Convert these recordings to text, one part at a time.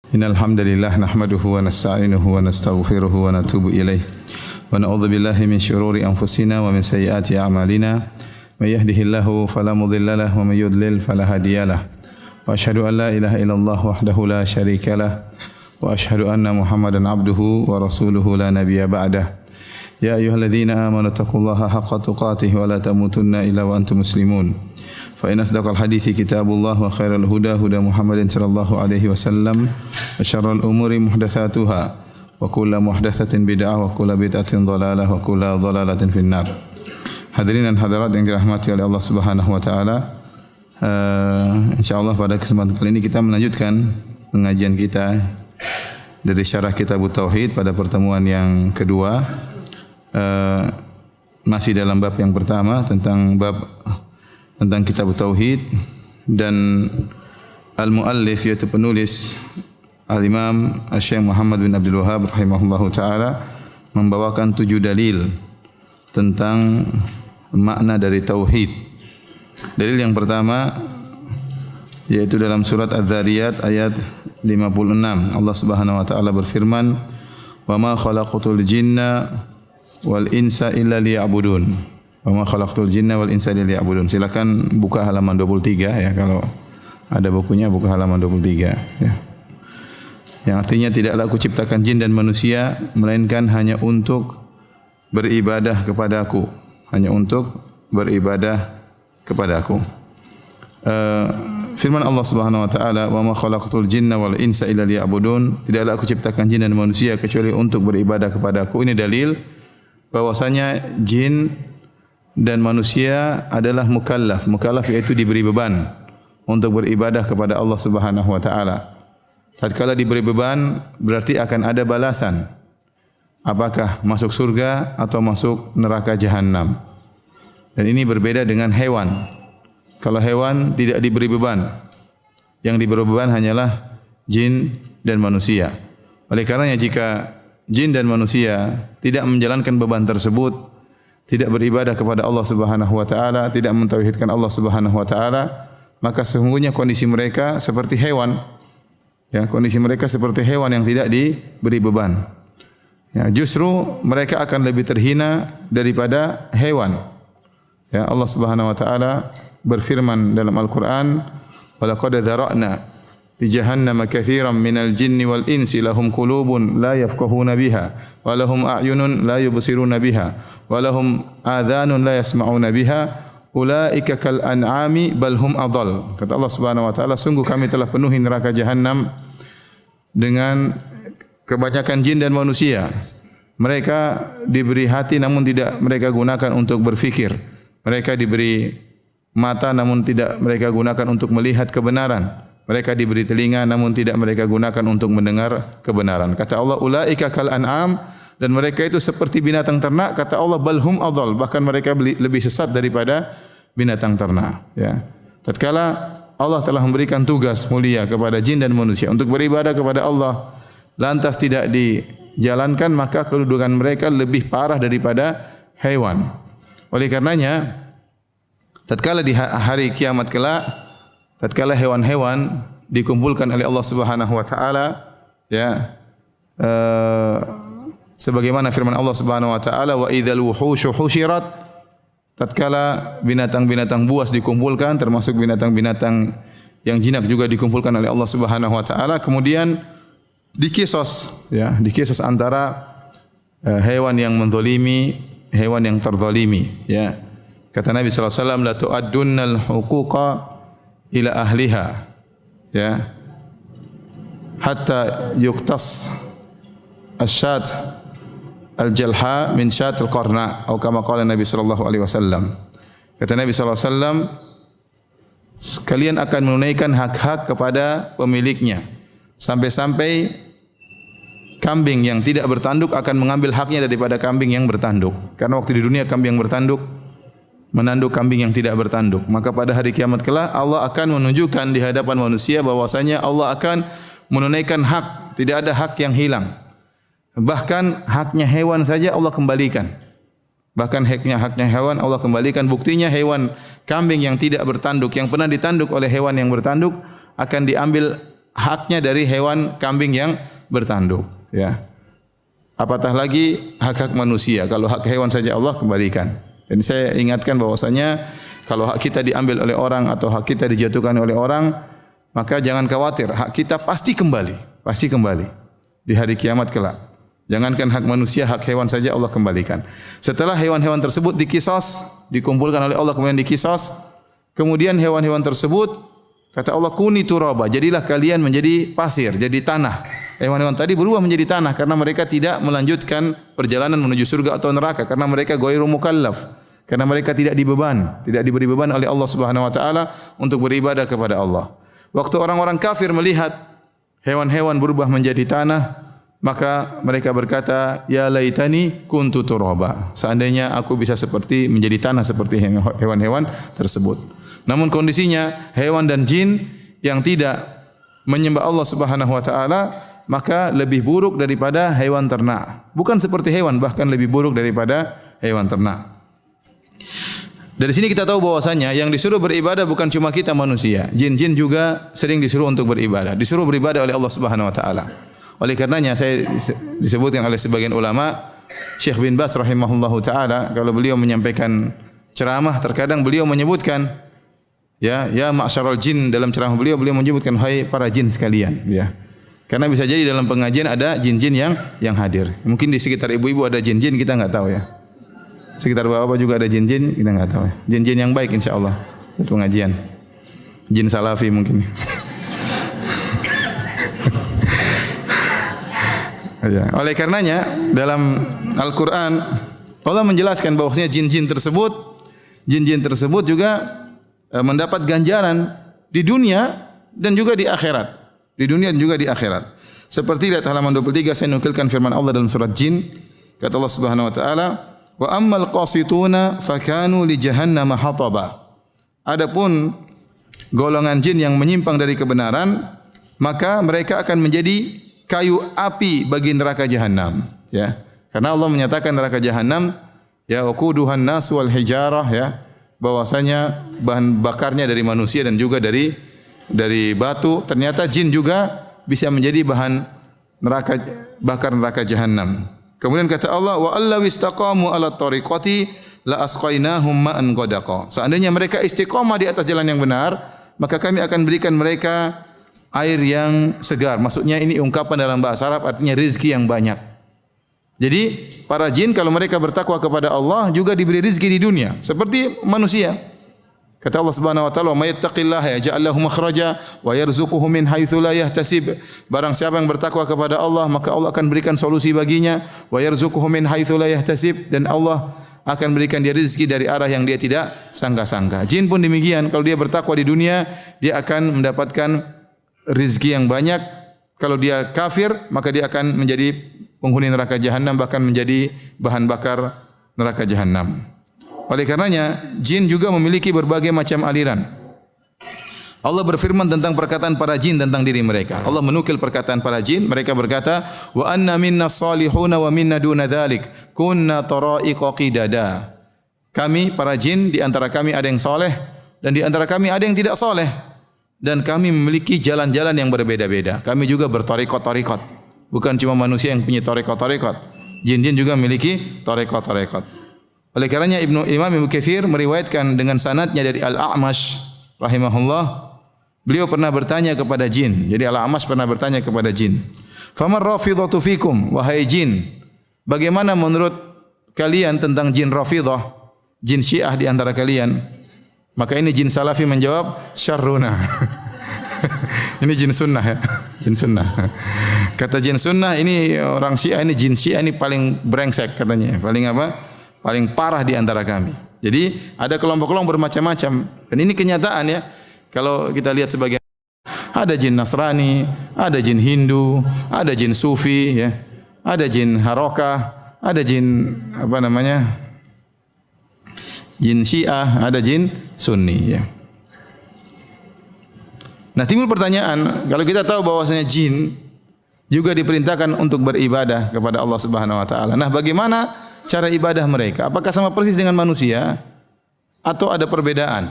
Innal hamdalillah nahmaduhu wa nasta'inuhu wa nastaghfiruhu wa natubu ilaih. Wa na'udzu billahi min syururi anfusina wa min sayyiati a'malina. May yahdihillahu fala mudilla lahu wa may yudlil fala hadiyalah. Wa asyhadu an la ilaha illallah wahdahu la syarika lah. Wa asyhadu anna Muhammadan abduhu wa rasuluhu la nabiyya ba'dah. Ya ayyuhalladzina amanu taqullaha haqqa tuqatih wa la tamutunna illa wa antum muslimun. Fa in asdaqal hadithi kitabullah wa khairal huda huda Muhammadin sallallahu alaihi wasallam wa syarrul umuri muhdatsatuha wa kullu muhdatsatin bid'ah wa kullu bid'atin dhalalah wa kullu dhalalatin finnar. Hadirin dan hadirat yang dirahmati oleh Allah Subhanahu wa taala, insyaallah pada kesempatan kali ini kita melanjutkan pengajian kita dari syarah Kitab Tauhid pada pertemuan yang kedua. Masih dalam bab yang pertama tentang kitab tauhid, dan al-muallif yaitu penulis al-Imam Asy-Syaikh Muhammad bin Abdul Wahhab rahimahullahu taala membawakan 7 dalil tentang makna dari tauhid. Dalil yang pertama yaitu dalam surat Az-Zariyat ayat 56. Allah Subhanahu wa taala berfirman, "Wa ma khalaqatul jinna wal insa illa liya'budun." Wa ma khalaqtul jinna wal insa illa liya'budun. Silakan buka halaman 23 ya, kalau ada bukunya buka halaman 23 ya. Yang artinya tidaklah aku ciptakan jin dan manusia melainkan hanya untuk beribadah kepadaku, hanya untuk beribadah kepadaku. Firman Allah Subhanahu wa taala, "Wa ma khalaqtul jinna wal insa illa liya'budun." Tidaklah aku ciptakan jin dan manusia kecuali untuk beribadah kepadaku. Ini dalil bahwasanya jin dan manusia adalah mukallaf. Mukallaf yaitu diberi beban untuk beribadah kepada Allah Subhanahu wa taala. Tatkala diberi beban berarti akan ada balasan. Apakah masuk surga atau masuk neraka jahanam. Dan ini berbeda dengan hewan. Kalau hewan tidak diberi beban. Yang diberi beban hanyalah jin dan manusia. Oleh karenanya jika jin dan manusia tidak menjalankan beban tersebut, tidak beribadah kepada Allah Subhanahu wa taala, tidak mentauhidkan Allah Subhanahu wa taala, maka sesungguhnya kondisi mereka seperti hewan. Ya, kondisi mereka seperti hewan yang tidak diberi beban. Ya, justru mereka akan lebih terhina daripada hewan. Ya, Allah Subhanahu wa taala berfirman dalam Al-Qur'an, "Wa laqad dzara'na fi jahannama katsiran minal jinni wal insi lahum qulubun la yafqahuna biha wa lahum a'yunun la yubsiruna biha walahum adhanun la yasma'una biha ulaika kal an'ami bal hum adall." Kata Allah Subhanahu wa taala, sungguh kami telah penuhi neraka jahanam dengan kebanyakan jin dan manusia. Mereka diberi hati namun tidak mereka gunakan untuk berfikir. Mereka diberi mata namun tidak mereka gunakan untuk melihat kebenaran. Mereka diberi telinga namun tidak mereka gunakan untuk mendengar kebenaran. Kata Allah, ulaika kal an'am, dan mereka itu seperti binatang ternak. Kata Allah, balhum adall, bahkan mereka lebih sesat daripada binatang ternak. Ya. Tatkala Allah telah memberikan tugas mulia kepada jin dan manusia untuk beribadah kepada Allah, lantas tidak dijalankan, maka kedudukan mereka lebih parah daripada hewan. Oleh karenanya, tatkala di hari kiamat kelak, tatkala hewan-hewan dikumpulkan oleh Allah Subhanahu wa taala, ya, sebagaimana firman Allah Subhanahu wa taala, wa idzal wuhushu husyirat, tatkala binatang-binatang buas dikumpulkan, termasuk binatang-binatang yang jinak juga dikumpulkan oleh Allah Subhanahu wa taala, kemudian dikisos, ya, dikisos antara hewan yang menzalimi, hewan yang terzalimi, ya. Kata Nabi sallallahu alaihi wasallam, la tu'addunnal huquqa ila ahliha, ya, hatta yuktas asyad al-jalha min syat al-qarna, atau kama qala Nabi sallallahu alaihi wasallam. Kata Nabi sallallahu alaihi wasallam, kalian akan menunaikan hak-hak kepada pemiliknya sampai-sampai kambing yang tidak bertanduk akan mengambil haknya daripada kambing yang bertanduk. Karena waktu di dunia kambing yang bertanduk menanduk kambing yang tidak bertanduk. Maka pada hari kiamat kelak Allah akan menunjukkan di hadapan manusia bahwasanya Allah akan menunaikan hak, tidak ada hak yang hilang. Bahkan haknya hewan saja Allah kembalikan. Bahkan haknya hewan Allah kembalikan. Buktinya hewan kambing yang tidak bertanduk, yang pernah ditanduk oleh hewan yang bertanduk, akan diambil haknya dari hewan kambing yang bertanduk, ya. Apatah lagi hak-hak manusia. Kalau hak hewan saja Allah kembalikan. Dan saya ingatkan bahwasanya kalau hak kita diambil oleh orang atau hak kita dijatuhkan oleh orang, maka jangan khawatir, hak kita pasti kembali, pasti kembali di hari kiamat kelak. Jangankan hak manusia, hak hewan saja Allah kembalikan. Setelah hewan-hewan tersebut dikisos, dikumpulkan oleh Allah kemudian dikisos, kemudian hewan-hewan tersebut kata Allah kuni turaba, jadilah kalian menjadi pasir, jadi tanah. Hewan-hewan tadi berubah menjadi tanah karena mereka tidak melanjutkan perjalanan menuju surga atau neraka karena mereka ghairu mukallaf, karena mereka tidak diberi beban oleh Allah Subhanahu wa taala untuk beribadah kepada Allah. Waktu orang-orang kafir melihat hewan-hewan berubah menjadi tanah, maka mereka berkata, ya laitani kuntu turaba. Seandainya aku bisa seperti menjadi tanah seperti hewan-hewan tersebut. Namun kondisinya hewan dan jin yang tidak menyembah Allah Subhanahu wa taala maka lebih buruk daripada hewan ternak. Bukan seperti hewan, bahkan lebih buruk daripada hewan ternak. Dari sini kita tahu bahwasanya yang disuruh beribadah bukan cuma kita manusia. Jin-jin juga sering disuruh untuk beribadah. Disuruh beribadah oleh Allah Subhanahu wa taala. Oleh karenanya saya disebutkan oleh sebagian ulama, Syekh bin Baz rahimahullahu taala kalau beliau menyampaikan ceramah terkadang beliau menyebutkan ya ma'syaral jin, dalam ceramah beliau menyebutkan hai para jin sekalian, ya. Karena bisa jadi dalam pengajian ada jin-jin yang hadir. Mungkin di sekitar ibu-ibu ada jin-jin, kita enggak tahu, ya. Sekitar bapak juga ada jin-jin, kita enggak tahu, ya. Jin-jin yang baik insyaallah di pengajian. Jin salafi mungkin. Ya. Oleh karenanya dalam Al-Qur'an Allah menjelaskan bahwasanya jin-jin tersebut juga mendapat ganjaran di dunia dan juga di akhirat. Di dunia dan juga di akhirat. Seperti lihat halaman 23 saya nukilkan firman Allah dalam surat Jin. Kata Allah Subhanahu wa taala, "Wa ammal qasituna fakanu li jahannam hataba." Adapun golongan jin yang menyimpang dari kebenaran, maka mereka akan menjadi kayu api bagi neraka jahanam, ya. Karena Allah menyatakan neraka jahanam ya waquduhan nas wal hijarah, ya. Bahwasanya bahan bakarnya dari manusia dan juga dari batu. Ternyata jin juga bisa menjadi bahan bakar neraka jahanam. Kemudian kata Allah, wa allaw istaqamu ala tariqati la asqainahum ma'an ghadaqa. Seandainya mereka istiqamah di atas jalan yang benar, maka kami akan berikan mereka air yang segar. Maksudnya ini ungkapan dalam bahasa Arab artinya rezeki yang banyak. Jadi para jin kalau mereka bertakwa kepada Allah juga diberi rezeki di dunia seperti manusia. Kata Allah Subhanahu wa taala, "May yattaqillaha yaj'al lahu makhraja wa yarzuquhu min haitsu la yahtasib." Barang siapa yang bertakwa kepada Allah, maka Allah akan berikan solusi baginya, wa yarzuquhu min haitsu la yahtasib, dan Allah akan berikan dia rezeki dari arah yang dia tidak sangka-sangka. Jin pun demikian, kalau dia bertakwa di dunia, dia akan mendapatkan rezeki yang banyak. Kalau dia kafir, maka dia akan menjadi penghuni neraka jahanam, bahkan menjadi bahan bakar neraka jahanam. Oleh karenanya, jin juga memiliki berbagai macam aliran. Allah berfirman tentang perkataan para jin tentang diri mereka. Allah menukil perkataan para jin, mereka berkata, "Wa anna minna salihuna wa minna duna dzalik, kunna tara'iqa qidada." Kami para jin di antara kami ada yang saleh dan di antara kami ada yang tidak saleh. Dan kami memiliki jalan-jalan yang berbeda-beda. Kami juga bertariqat-tariqat. Bukan cuma manusia yang punya tariqat-tariqat. Jin-jin juga memiliki tariqat-tariqat. Oleh karenanya Imam Ibnu Katsir meriwayatkan dengan sanadnya dari Al-A'mash rahimahullah, beliau pernah bertanya kepada jin. Jadi Al-A'mash pernah bertanya kepada jin, "Famar rafidhatu fikum?" Wahai jin, bagaimana menurut kalian tentang jin Rafidah, jin Syiah di antara kalian? Maka ini jin Salafi menjawab, "Syarruna." Ini jin sunnah, ya. Jin sunnah. Kata jin sunnah, ini orang Syiah, ini jin Syiah ini paling brengsek katanya. Paling apa? Paling parah di antara kami. Jadi ada kelompok-kelompok bermacam-macam. Dan ini kenyataan, ya. Kalau kita lihat sebagian, ada jin Nasrani, ada jin Hindu, ada jin Sufi, ya. Ada jin Harokah, ada jin jin Syiah, ada jin Sunni, ya. Nah, timbul pertanyaan, kalau kita tahu bahwasanya jin juga diperintahkan untuk beribadah kepada Allah Subhanahu wa taala. Nah, bagaimana cara ibadah mereka? Apakah sama persis dengan manusia atau ada perbedaan?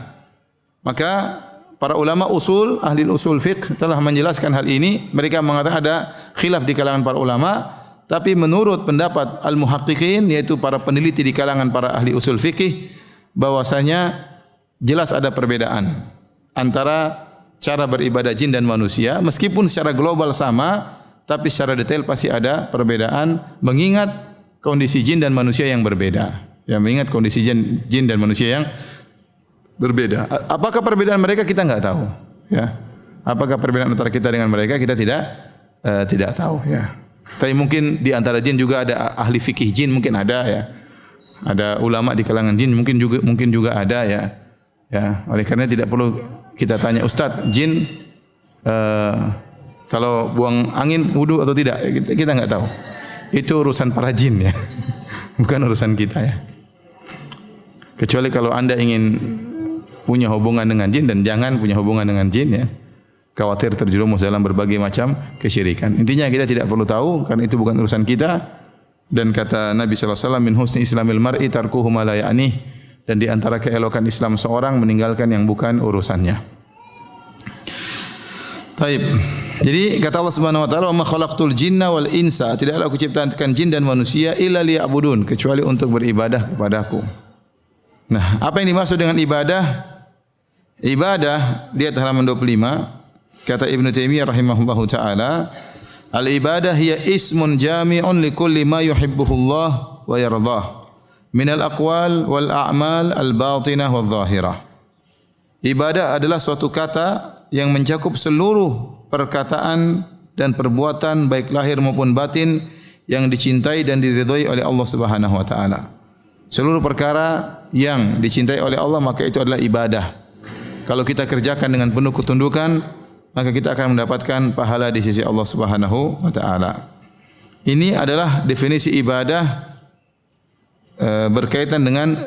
Maka para ulama usul, ahli usul fiqh telah menjelaskan hal ini. Mereka mengatakan ada khilaf di kalangan para ulama, tapi menurut pendapat al-muhaqqiqin, yaitu para peneliti di kalangan para ahli usul fikih, bahwasanya jelas ada perbedaan antara cara beribadah jin dan manusia, meskipun secara global sama, tapi secara detail pasti ada perbedaan mengingat kondisi jin dan manusia yang berbeda. Ya, mengingat kondisi jin dan manusia yang berbeda. Apakah perbedaan mereka kita enggak tahu, ya. Apakah perbedaan antara kita dengan mereka kita tidak tahu, ya. Tapi mungkin di antara jin juga ada ahli fikih jin, mungkin ada, ya. Ada ulama di kalangan jin mungkin juga ada, ya. Ya, oleh karena tidak perlu kita tanya Ustaz, jin kalau buang angin wudu atau tidak, kita enggak tahu. Itu urusan para jin, ya. Bukan urusan kita, ya. Kecuali kalau Anda ingin punya hubungan dengan jin, dan jangan punya hubungan dengan jin, ya. Khawatir terjerumus dalam berbagai macam kesyirikan. Intinya kita tidak perlu tahu karena itu bukan urusan kita. Dan kata Nabi sallallahu alaihi wasallam, min husni islamil mar'i tarkuhu ma la ya'nih, dan di antara keelokan Islam seorang meninggalkan yang bukan urusannya. Taib. Jadi kata Allah Subhanahu wa taala, "Wa ma khalaqtul jinna wal insa", tidaklah aku ciptakan jin dan manusia illa liya'budun, kecuali untuk beribadah kepadaku. Nah, apa yang dimaksud dengan ibadah? Ibadah, lihat halaman 25, kata Ibnu Taimiyah rahimahullahu taala, al-ibadah hiya ismun jami'un li kulli ma yuhibbuhullah wa yardah min al-aqwal wal a'mal al-batinah wal zahirah. Ibadah adalah suatu kata yang mencakup seluruh perkataan dan perbuatan baik lahir maupun batin yang dicintai dan diridhai oleh Allah Subhanahu wa taala. Seluruh perkara yang dicintai oleh Allah maka itu adalah ibadah. Kalau kita kerjakan dengan penuh ketundukan, maka kita akan mendapatkan pahala di sisi Allah Subhanahu wa taala. Ini adalah definisi ibadah berkaitan dengan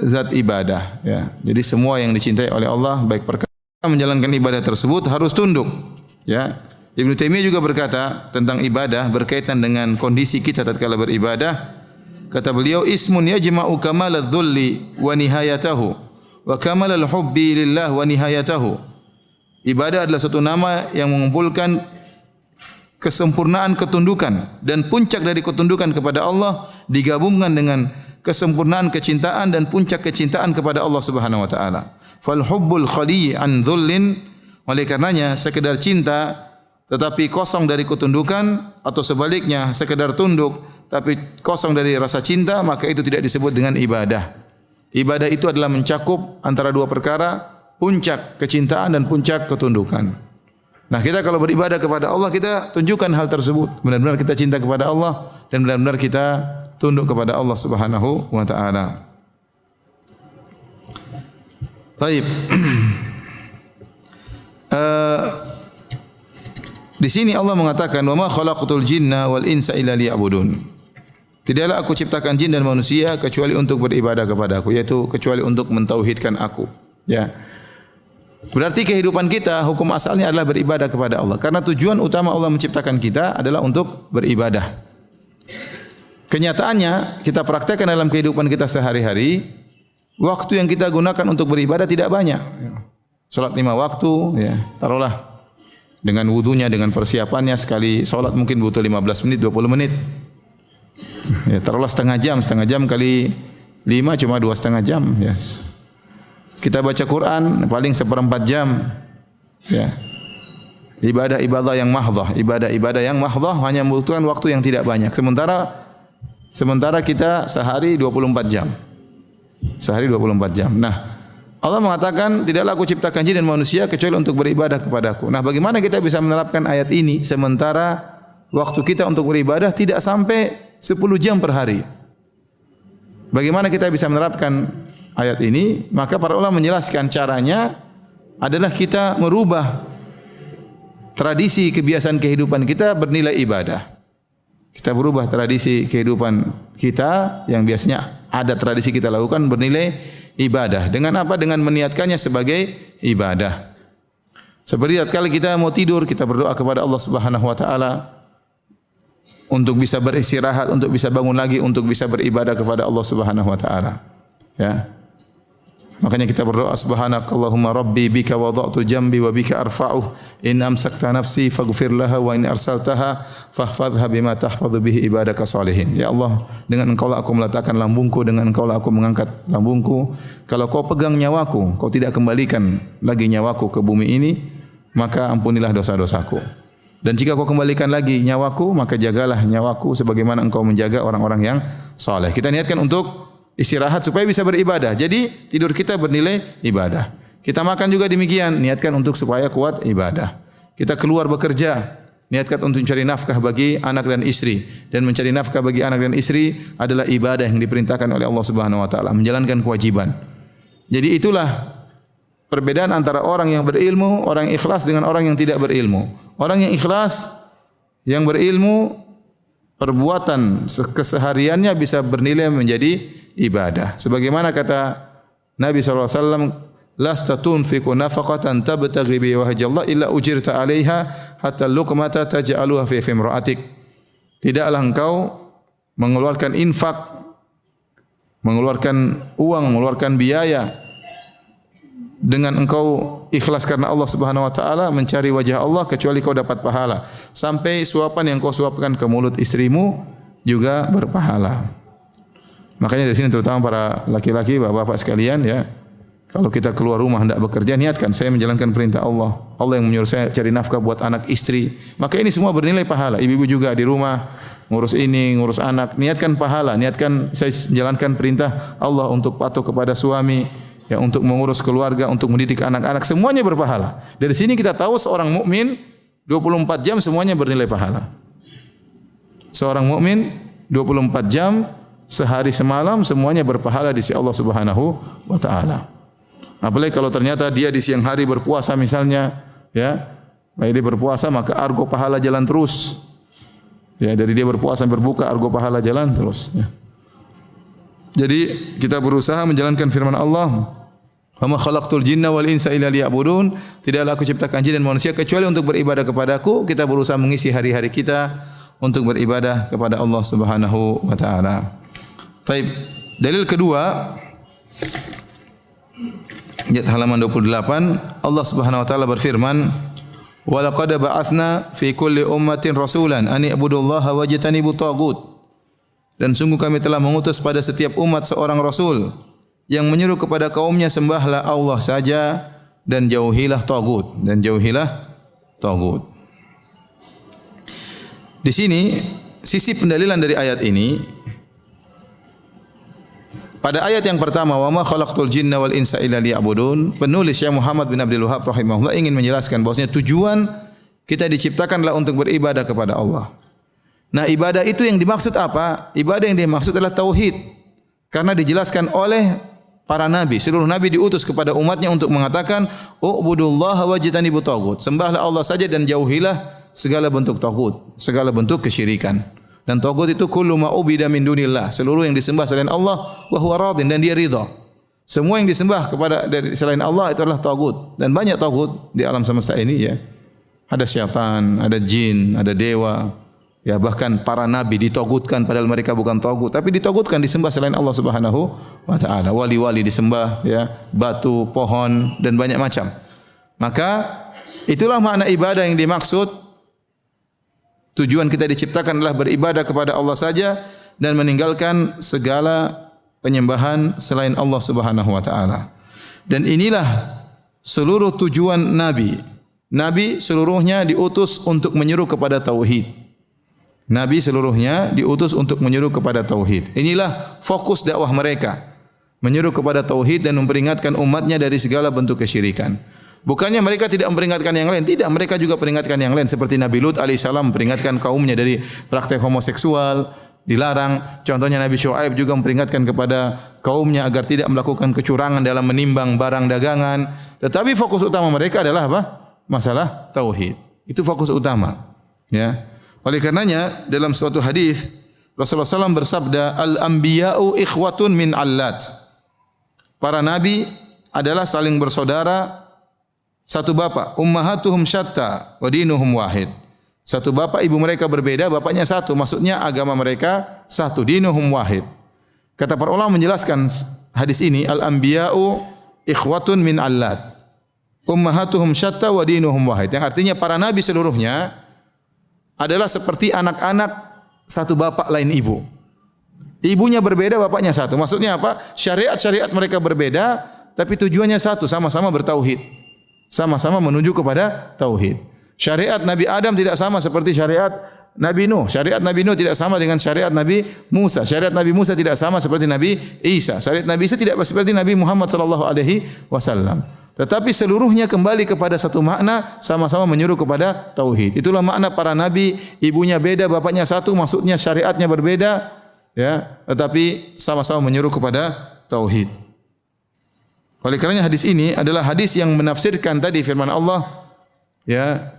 zat ibadah, ya. Jadi semua yang dicintai oleh Allah baik perkara menjalankan ibadah tersebut harus tunduk, ya. Ibnu Taimiyah juga berkata tentang ibadah berkaitan dengan kondisi kita tatkala beribadah. Kata beliau, ismun yajma'u kamalal dhulli wa nihayatahu wa kamalal hubbi lillah wa nihayatahu. Ibadah adalah satu nama yang mengumpulkan kesempurnaan ketundukan dan puncak dari ketundukan kepada Allah digabungkan dengan kesempurnaan kecintaan dan puncak kecintaan kepada Allah Subhanahu wa taala. Fal hubbul khali an dhullin, oleh karenanya sekedar cinta tetapi kosong dari ketundukan, atau sebaliknya sekedar tunduk tapi kosong dari rasa cinta, maka itu tidak disebut dengan ibadah. Ibadah itu adalah mencakup antara dua perkara, puncak kecintaan dan puncak ketundukan. Nah, kita kalau beribadah kepada Allah, kita tunjukkan hal tersebut. Benar-benar kita cinta kepada Allah dan benar-benar kita tunduk kepada Allah Subhanahu wa taala. Baik. Di sini Allah mengatakan, "Wa ma khalaqtul jinna wal insa illa liya'budun." Tidaklah aku ciptakan jin dan manusia kecuali untuk beribadah kepada-Aku, yaitu kecuali untuk mentauhidkan Aku, ya. Berarti kehidupan kita hukum asalnya adalah beribadah kepada Allah. Karena tujuan utama Allah menciptakan kita adalah untuk beribadah. Kenyataannya kita praktekkan dalam kehidupan kita sehari-hari, waktu yang kita gunakan untuk beribadah tidak banyak. Salat 5 waktu, ya. Taruhlah dengan wudunya, dengan persiapannya, sekali salat mungkin butuh 15 menit, 20 menit. Ya, taruhlah setengah jam kali 5 cuma 2,5 jam, yes. Kita baca Quran paling 1/4 jam, ya. Ibadah-ibadah yang mahdhah, ibadah-ibadah yang mahdhah hanya membutuhkan waktu yang tidak banyak. Sementara kita sehari 24 jam. Sehari 24 jam. Nah, Allah mengatakan, tidaklah aku ciptakan jin dan manusia kecuali untuk beribadah kepada-Aku. Nah, bagaimana kita bisa menerapkan ayat ini sementara waktu kita untuk beribadah tidak sampai 10 jam per hari? Bagaimana kita bisa menerapkan ayat ini? Maka para ulama menjelaskan caranya adalah kita merubah tradisi kebiasaan kehidupan kita bernilai ibadah. Kita berubah tradisi kehidupan kita yang biasanya ada tradisi kita lakukan bernilai ibadah. Dengan apa? Dengan meniatkannya sebagai ibadah. Seperti tatkala kita mau tidur, kita berdoa kepada Allah Subhanahu wa taala untuk bisa beristirahat, untuk bisa bangun lagi, untuk bisa beribadah kepada Allah Subhanahu wa taala. Ya. Makanya kita berdoa subhanakallahumma rabbi bika wada'tu jambi wa bika arfa'uh in amsakta nafsi faghfir laha wa in arsaltaha fahfadhha bima tahfadhu bihi ibadaka salihin. Ya Allah, dengan Engkau lah aku meletakkan lambungku, dengan Engkau lah aku mengangkat lambungku. Kalau Kau pegang nyawaku, Kau tidak kembalikan lagi nyawaku ke bumi ini, maka ampunilah dosa-dosaku. Dan jika Kau kembalikan lagi nyawaku, maka jagalah nyawaku sebagaimana Engkau menjaga orang-orang yang saleh. Kita niatkan untuk istirahat supaya bisa beribadah. Jadi tidur kita bernilai ibadah. Kita makan juga demikian, niatkan untuk supaya kuat ibadah. Kita keluar bekerja, niatkan untuk mencari nafkah bagi anak dan istri. Dan mencari nafkah bagi anak dan istri adalah ibadah yang diperintahkan oleh Allah Subhanahu wa taala, menjalankan kewajiban. Jadi itulah perbedaan antara orang yang berilmu, orang yang ikhlas dengan orang yang tidak berilmu. Orang yang ikhlas, yang berilmu, perbuatan kesehariannya bisa bernilai menjadi ibadah. Sebagaimana kata Nabi SAW, lasta tunfiqu nafaqatan tabtaghi bi wajhillah illa ujirta 'alaiha hatta luqmata taj'aluha fi imra'atik. Tidaklah engkau mengeluarkan infak, mengeluarkan uang, mengeluarkan biaya dengan engkau ikhlas karena Allah Subhanahu wa taala, mencari wajah Allah, kecuali kau dapat pahala. Sampai suapan yang kau suapkan ke mulut istrimu juga berpahala. Makanya dari sini terutama para laki-laki, bapak-bapak sekalian ya, kalau kita keluar rumah hendak bekerja, niatkan saya menjalankan perintah Allah. Allah yang menyuruh saya cari nafkah buat anak istri. Maka ini semua bernilai pahala. Ibu-ibu juga di rumah ngurus ini, ngurus anak, niatkan pahala, niatkan saya menjalankan perintah Allah untuk patuh kepada suami, ya, untuk mengurus keluarga, untuk mendidik anak-anak, semuanya berpahala. Dari sini kita tahu seorang mukmin 24 jam semuanya bernilai pahala. Seorang mukmin 24 jam sehari semalam semuanya berpahala di sisi Allah Subhanahu wa taala. Apalagi kalau ternyata dia di siang hari berpuasa misalnya, ya. Baik dia berpuasa maka argo pahala jalan terus. Ya, dari dia berpuasa berbuka argo pahala jalan terus, ya. Jadi kita berusaha menjalankan firman Allah, "Wa ma khalaqtul jinna wal insa illa liya'budun." Tidaklah aku ciptakan jin dan manusia kecuali untuk beribadah kepadaku. Kita berusaha mengisi hari-hari kita untuk beribadah kepada Allah Subhanahu wa taala. Baik, dalil kedua ayat halaman 28, Allah Subhanahu wa taala berfirman, "Wa laqad ba'atsna fi kulli ummatin rasulan an i'budullaha wajtanibut taghut." Dan sungguh kami telah mengutus pada setiap umat seorang rasul yang menyeru kepada kaumnya, sembahlah Allah saja dan jauhilah taghut, dan jauhilah taghut. Di sini sisi pendalilan dari ayat ini, pada ayat yang pertama, wa ma khalaqtul jinna wal insa illa liya'budun, penulis Syekh Muhammad bin Abdul Wahhab rahimahullah ingin menjelaskan bahwasanya tujuan kita diciptakanlah untuk beribadah kepada Allah. Nah, ibadah itu yang dimaksud apa? Ibadah yang dimaksud adalah tauhid. Karena dijelaskan oleh para nabi, seluruh nabi diutus kepada umatnya untuk mengatakan, "U'budullaha wajtanibut taghut." Sembahlah Allah saja dan jauhilah segala bentuk taghut, segala bentuk kesyirikan. Dan taghut itu kullu ma ubida min dunillah, seluruh yang disembah selain Allah wa huwa radin, dan dia ridha. Semua yang disembah kepada dari selain Allah itu adalah taghut. Dan banyak taghut di alam semesta ini, ya. Ada syaitan, ada jin, ada dewa. Ya, bahkan para nabi ditaghutkan padahal mereka bukan taghut, tapi ditaghutkan, disembah selain Allah Subhanahu wa taala. Wali-wali disembah, ya, batu, pohon dan banyak macam. Maka itulah makna ibadah yang dimaksud. Tujuan kita diciptakan adalah beribadah kepada Allah saja dan meninggalkan segala penyembahan selain Allah Subhanahu wa taala. Dan inilah seluruh tujuan nabi. Nabi seluruhnya diutus untuk menyeru kepada tauhid. Nabi seluruhnya diutus untuk menyeru kepada tauhid. Inilah fokus dakwah mereka, menyeru kepada tauhid dan memperingatkan umatnya dari segala bentuk kesyirikan. Bukannya mereka tidak memperingatkan yang lain, tidak, mereka juga peringatkan yang lain, seperti Nabi Lut alaihissalam memperingatkan kaumnya dari praktek homoseksual, dilarang. Contohnya Nabi Syuaib juga memperingatkan kepada kaumnya agar tidak melakukan kecurangan dalam menimbang barang dagangan. Tetapi fokus utama mereka adalah apa? Masalah tauhid. Itu fokus utama, ya. Oleh karenanya dalam suatu hadis Rasulullah SAW bersabda, "Al-anbiya'u ikhwatun min 'allat." Para nabi adalah saling bersaudara satu bapak, ummahatuhum syatta wa dinuhum wahid. Satu bapak, ibu mereka berbeda, bapaknya satu, maksudnya agama mereka satu, dinuhum wahid. Kata para ulama menjelaskan hadis ini, al-anbiya'u ikhwatun min allat. Ummahatuhum syatta wa dinuhum wahid. Yang artinya para nabi seluruhnya adalah seperti anak-anak satu bapak lain ibu. Ibunya berbeda, bapaknya satu. Maksudnya apa? Syariat-syariat mereka berbeda, tapi tujuannya satu, sama-sama bertauhid. Sama-sama menuju kepada tauhid. Syariat Nabi Adam tidak sama seperti syariat Nabi Nuh. Syariat Nabi Nuh tidak sama dengan syariat Nabi Musa. Syariat Nabi Musa tidak sama seperti Nabi Isa. Syariat Nabi Isa tidak seperti Nabi Muhammad sallallahu alaihi wasallam. Tetapi seluruhnya kembali kepada satu makna, sama-sama menyuruh kepada tauhid. Itulah makna para nabi, ibunya beda, bapaknya satu, maksudnya syariatnya berbeda, ya, tetapi sama-sama menyuruh kepada tauhid. Oleh karenanya hadis ini adalah hadis yang menafsirkan tadi firman Allah, ya,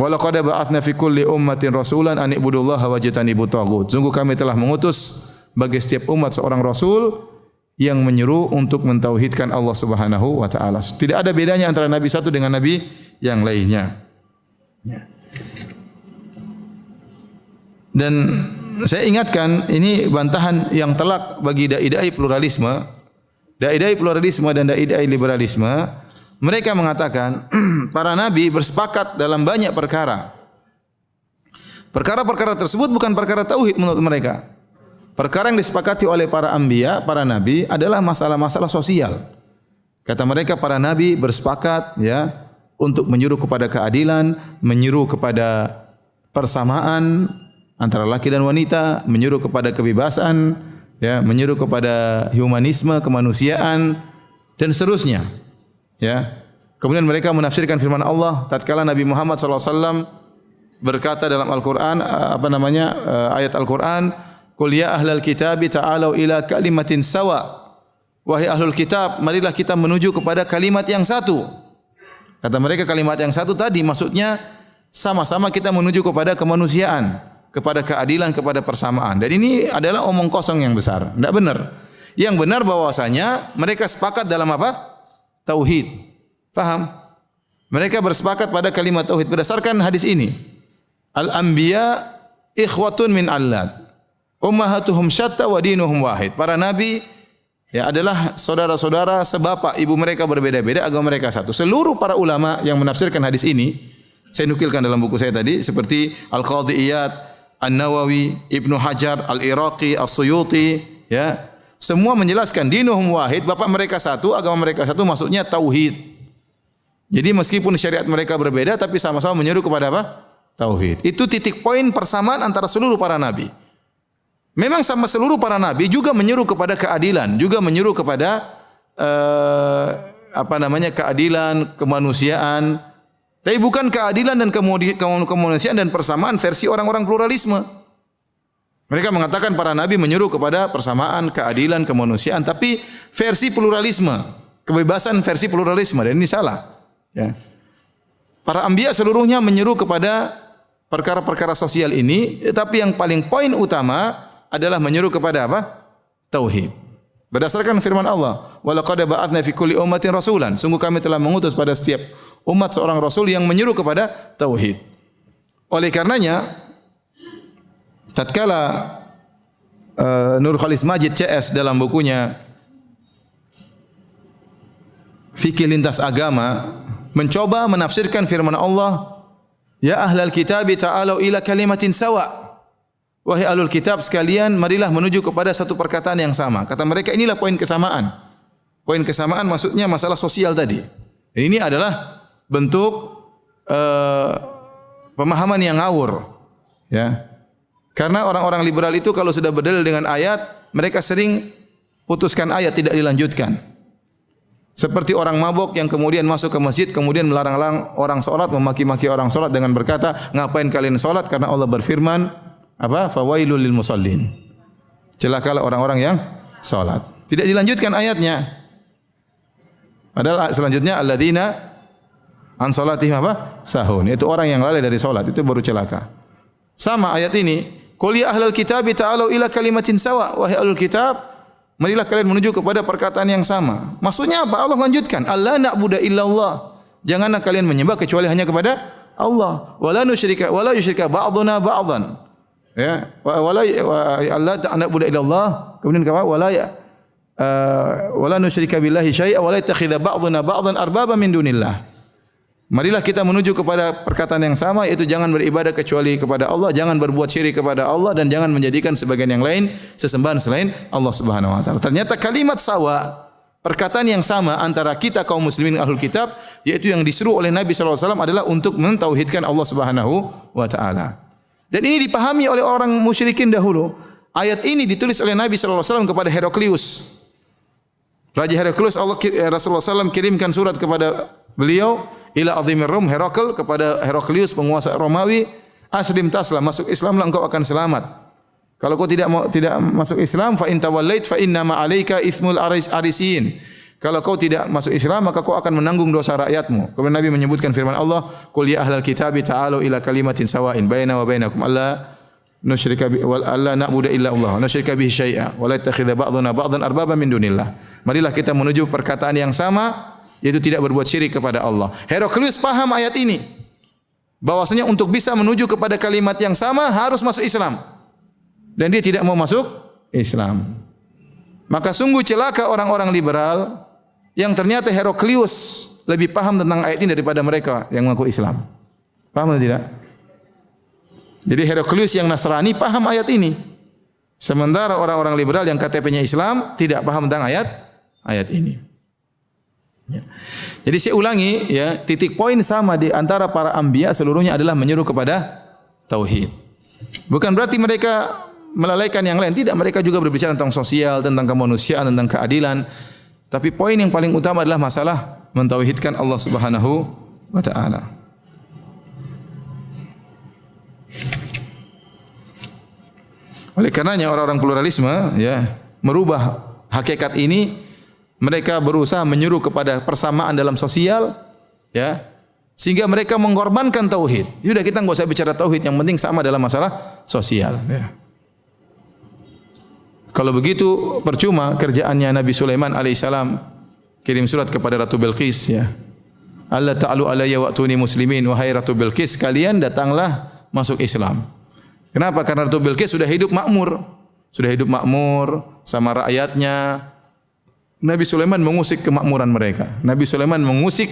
wa laqad ba'atsna fi kulli ummatin rasulan an ibudullaha wajtanibut taghut. Sungguh kami telah mengutus bagi setiap umat seorang rasul yang menyeru untuk mentauhidkan Allah Subhanahu wa taala. Tidak ada bedanya antara nabi satu dengan nabi yang lainnya. Dan saya ingatkan, ini bantahan yang telak bagi dai-dai pluralisme. Dai-dai pluralisme dan dai-dai liberalisme, mereka mengatakan para nabi bersepakat dalam banyak perkara. Perkara-perkara tersebut bukan perkara tauhid menurut mereka. Perkara yang disepakati oleh para anbiya, para nabi adalah masalah-masalah sosial. Kata mereka para nabi bersepakat, ya, untuk menyuruh kepada keadilan, menyuruh kepada persamaan antara laki dan wanita, menyuruh kepada kebebasan, ya, menyuruh kepada humanisme, kemanusiaan dan seterusnya. Ya. Kemudian mereka menafsirkan firman Allah tatkala Nabi Muhammad SAW berkata dalam Al-Qur'an, ayat Al-Qur'an, "Qul ya ahlal kitab ta'alu ila kalimatin sawa." Wahai ahlul kitab, marilah kita menuju kepada kalimat yang satu. Kata mereka kalimat yang satu tadi maksudnya sama-sama kita menuju kepada kemanusiaan, kepada keadilan, kepada persamaan. Dan ini adalah omong kosong yang besar. Tidak benar. Yang benar bahwasanya mereka sepakat dalam apa? Tauhid. Faham? Mereka bersepakat pada kalimat tauhid berdasarkan hadis ini. Al-anbiya ikhwatun min allat. Ummahatuhum syatta wa dinuhum wahid. Para nabi, ya, adalah saudara-saudara sebapak, ibu mereka berbeda-beda, agama mereka satu. Seluruh para ulama yang menafsirkan hadis ini, saya nukilkan dalam buku saya tadi, seperti Al-Qadhi Iyad, An-Nawawi, Ibnu Hajar, Al-Iraqi, As-Suyuti, ya, semua menjelaskan dinuhum wahid, bapak mereka satu, agama mereka satu, maksudnya tauhid. Jadi meskipun syariat mereka berbeda, tapi sama-sama menyuruh kepada apa? Tauhid. Itu titik poin persamaan antara seluruh para nabi. Memang sama seluruh para nabi juga menyuruh kepada keadilan, juga menyuruh kepada keadilan, kemanusiaan. Tapi bukan keadilan dan kemanusiaan dan persamaan versi orang-orang pluralisme. Mereka mengatakan para nabi menyuruh kepada persamaan, keadilan, kemanusiaan, tapi versi pluralisme, kebebasan versi pluralisme, dan ini salah. Ya. Para anbiya seluruhnya menyuruh kepada perkara-perkara sosial ini, tapi yang paling poin utama adalah menyuruh kepada apa? Tauhid. Berdasarkan firman Allah, "Wa laqad ba'atsna fi kulli ummatin rasulan." Sungguh kami telah mengutus pada setiap umat seorang rasul yang menyuruh kepada tauhid. Oleh karenanya, tatkala Nur Khalis Majid CS dalam bukunya Fikih Lintas Agama mencoba menafsirkan firman Allah, "Ya ahlal kitab ta'alu ila kalimatin sawa." Wahai ahlul kitab sekalian, marilah menuju kepada satu perkataan yang sama. Kata mereka inilah poin kesamaan. Poin kesamaan maksudnya masalah sosial tadi. Ini adalah bentuk pemahaman yang ngawur. Ya. Karena orang-orang liberal itu kalau sudah berdalil dengan ayat, mereka sering putuskan ayat, tidak dilanjutkan. Seperti orang mabuk yang kemudian masuk ke masjid, kemudian melarang orang salat, memaki-maki orang salat dengan berkata, "Ngapain kalian salat?" Karena Allah berfirman, apa? Fawailul lil musallin. Celakalah orang-orang yang salat. Tidak dilanjutkan ayatnya. Padahal selanjutnya alladzina an salatihim apa? Sahun. Itu orang yang lalai dari salat, itu baru celaka. Sama ayat ini, qul ya ahlal kitab ta'alu ila kalimatin sawa. Wahai ahlul kitab, marilah kalian menuju kepada perkataan yang sama. Maksudnya apa? Allah lanjutkan, alla na'budu illallah. Janganlah kalian menyembah kecuali hanya kepada Allah. Wala yusyrika ba'duna ba'dhan. Ya, Allah ta'budu illallah. Kemudian kata wala nusyrika billahi syai'a wa la yattakhidha ba'duna ba'dhan arbaba min dunillah. Marilah kita menuju kepada perkataan yang sama, yaitu jangan beribadah kecuali kepada Allah, jangan berbuat syirik kepada Allah, dan jangan menjadikan sebagian yang lain sesembahan selain Allah Subhanahu wa taala. Ternyata kalimat sawa, perkataan yang sama antara kita kaum muslimin ahlul kitab, yaitu yang disuruh oleh Nabi sallallahu alaihi wasallam adalah untuk mentauhidkan Allah Subhanahu wa taala. Dan ini dipahami oleh orang musyrikin dahulu. Ayat ini ditulis oleh Nabi sallallahu alaihi wasallam kepada Heraklius. Raja Heraklius, Rasulullah SAW kirimkan surat kepada beliau, ila azimir Rum, Herakl, kepada Heraklius penguasa Romawi, aslim taslam, masuk Islamlah engkau akan selamat. Kalau kau tidak masuk Islam, fa in tawallait fa inna ma 'alaika itsmul arisin. Kalau kau tidak masuk Islam, maka kau akan menanggung dosa rakyatmu. Kemudian Nabi menyebutkan firman Allah, qul ya ahlal kitabi ta'alu ila kalimatin sawa'in baina wa bainakum alla nusyrika bi wal alla na'budu illa Allah, nusyrika bihi syai'a wa la yattakhidha ba'duna ba'dhan arbaba min dunillah. Marilah kita menuju perkataan yang sama, yaitu tidak berbuat syirik kepada Allah. Heraklius paham ayat ini, bahwasanya untuk bisa menuju kepada kalimat yang sama harus masuk Islam. Dan dia tidak mau masuk Islam. Maka sungguh celaka orang-orang liberal yang ternyata Heraklius lebih paham tentang ayat ini daripada mereka yang mengaku Islam. Paham atau tidak? Jadi Heraklius yang Nasrani paham ayat ini. Sementara orang-orang liberal yang KTP-nya Islam tidak paham tentang ayat ini. Ya. Jadi saya ulangi, ya, titik poin sama di antara para anbiya seluruhnya adalah menyuruh kepada tauhid. Bukan berarti mereka melalaikan yang lain, tidak, mereka juga berbicara tentang sosial, tentang kemanusiaan, tentang keadilan. Tapi poin yang paling utama adalah masalah mentauhidkan Allah Subhanahu wa taala. Oleh karenanya orang-orang pluralisme, ya, merubah hakikat ini. Mereka berusaha menyuruh kepada persamaan dalam sosial, ya, sehingga mereka mengorbankan tauhid. Sudah, kita enggak usah bicara tauhid, yang penting sama dalam masalah sosial. Ya. Kalau begitu percuma kerjaannya Nabi Sulaiman alaihissalam kirim surat kepada Ratu Bilqis, ya. Allah ta'alu alayya wa'tuni muslimin, wahai Ratu Bilqis, kalian datanglah masuk Islam. Kenapa? Karena Ratu Bilqis sudah hidup makmur sama rakyatnya. Nabi Sulaiman mengusik kemakmuran mereka. Nabi Sulaiman mengusik